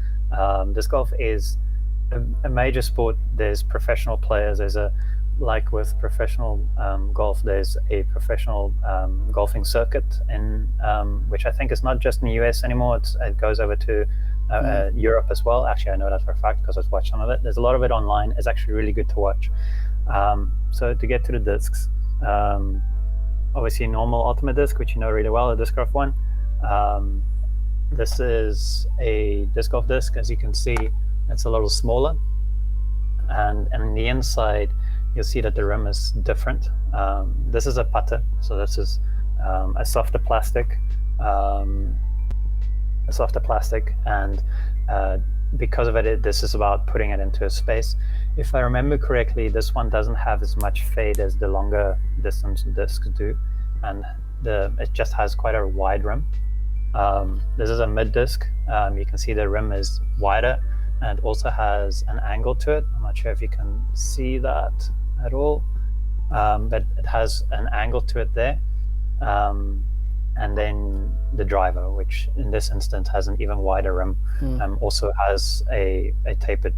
Disc golf is a major sport. There's professional players. Like with professional golf, there's a professional golfing circuit, which I think is not just in the US anymore. It goes over to Europe as well. Actually, I know that for a fact because I've watched some of it. There's a lot of it online. It's actually really good to watch. So to get to the discs, obviously normal ultimate disc, which you know really well, a Discraft 1. This is a disc golf disc. As you can see, it's a little smaller. and on the inside you'll see that the rim is different. This is a putter, so this is a softer plastic, and because of it, this is about putting it into a space. If I remember correctly, this one doesn't have as much fade as the longer distance discs do, and it just has quite a wide rim. This is a mid disc. You can see the rim is wider and also has an angle to it. I'm not sure if you can see that at all, but it has an angle to it there. And then the driver, which in this instance has an even wider rim, also has a tapered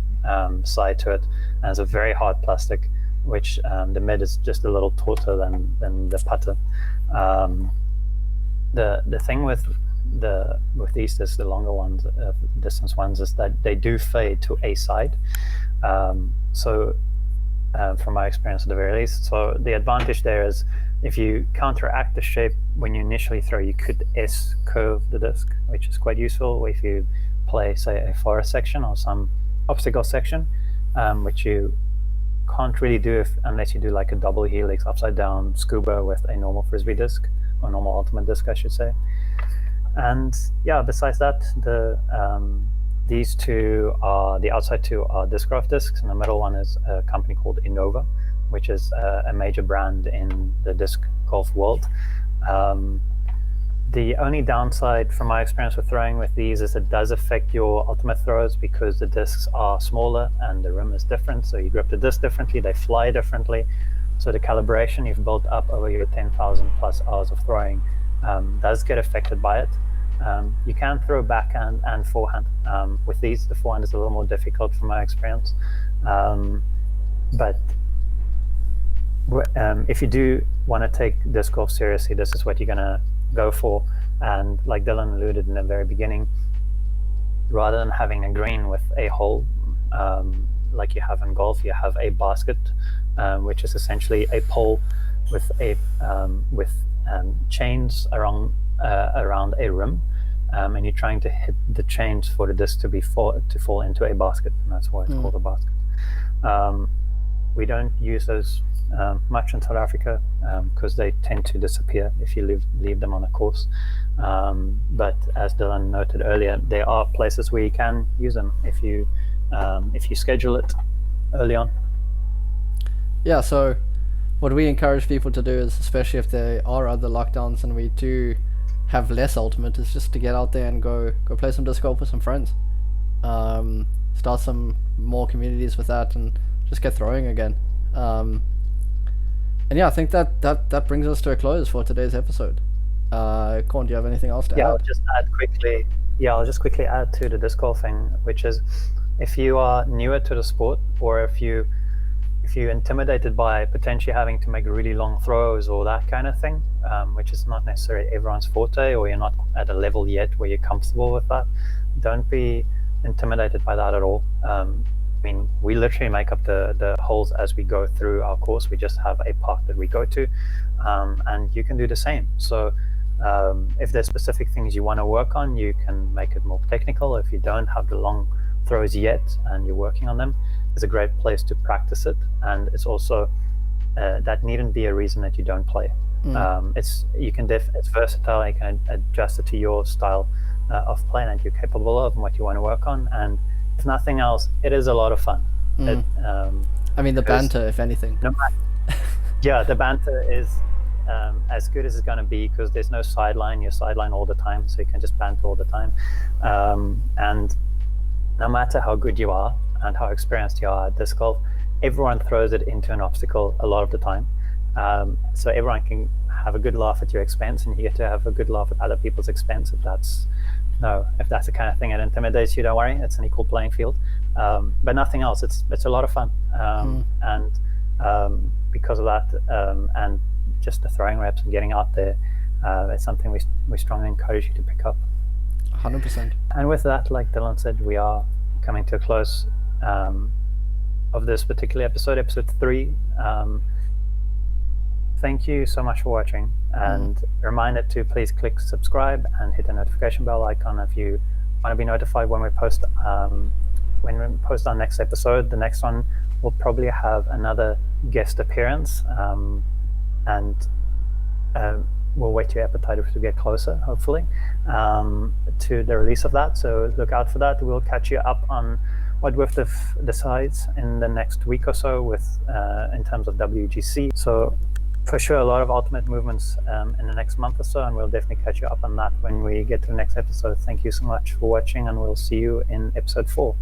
side to it, and it's a very hard plastic, which the mid is just a little tauter than the putter. The thing with these discs, the longer ones, distance ones, is that they do fade to a side. So from my experience at the very least, so the advantage there is if you counteract the shape when you initially throw, you could S-curve the disc, which is quite useful if you play, say, a forest section or some obstacle section, which you can't really do unless you do like a double helix upside down scuba with a normal frisbee disc, or normal ultimate disc, I should say. And yeah, besides that, these two are, the outside two are Discraft discs, and the middle one is a company called Innova, which is a major brand in the disc golf world. The only downside from my experience with throwing with these is it does affect your ultimate throws because the discs are smaller and the rim is different. So you grip the disc differently, they fly differently. So the calibration you've built up over your 10,000 plus hours of throwing does get affected by it. You can throw backhand and forehand. With these, the forehand is a little more difficult from my experience. But if you do want to take disc golf seriously, this is what you're going to go for. And like Dylan alluded in the very beginning, rather than having a green with a hole like you have in golf, you have a basket, which is essentially a pole with chains around a rim, and you're trying to hit the chains for the disc to fall into a basket, and that's why it's called a basket. We don't use those much in South Africa because they tend to disappear if you leave them on a course. But as Dylan noted earlier, there are places where you can use them if you schedule it early on. Yeah, so what we encourage people to do is, especially if there are other lockdowns and we do have less ultimate, is just to get out there and go play some disc golf with some friends. Start some more communities with that and just get throwing again. And yeah, I think that brings us to a close for today's episode. Corn, do you have anything else to add? I'll just quickly add to the disc golfing, which is if you are newer to the sport, or if you're intimidated by potentially having to make really long throws or that kind of thing, which is not necessarily everyone's forte, or you're not at a level yet where you're comfortable with that, don't be intimidated by that at all. I mean, we literally make up the holes as we go through our course. We just have a park that we go to, and you can do the same. So if there's specific things you want to work on, you can make it more technical. If you don't have the long throws yet and you're working on them, it's a great place to practice it. And it's also that needn't be a reason that you don't play. It's versatile. You can adjust it to your style of playing that you're capable of and what you want to work on. And if nothing else, it is a lot of fun. I mean, the banter, if anything. Yeah, the banter is as good as it's going to be because there's no sideline. You're sideline all the time, so you can just banter all the time. And no matter how good you are and how experienced you are at disc golf, everyone throws it into an obstacle a lot of the time. So everyone can have a good laugh at your expense, and you get to have a good laugh at other people's expense. If that's the kind of thing that intimidates you, don't worry, it's an equal playing field. But nothing else, it's a lot of fun. And because of that, and just the throwing reps and getting out there, it's something we strongly encourage you to pick up. 100%. And with that, like Dylan said, we are coming to a close of this particular episode 3. Thank you so much for watching, and a reminder to please click subscribe and hit the notification bell icon if you want to be notified when we post when we post our next episode, the next one will probably have another guest appearance, and we'll wait your appetite to get closer, hopefully, to the release of that. So look out for that. We'll catch you up on what WIFDF decides in the next week or so with in terms of WGC. So for sure, a lot of ultimate movements in the next month or so, and we'll definitely catch you up on that when we get to the next episode. Thank you so much for watching, and we'll see you in episode 4.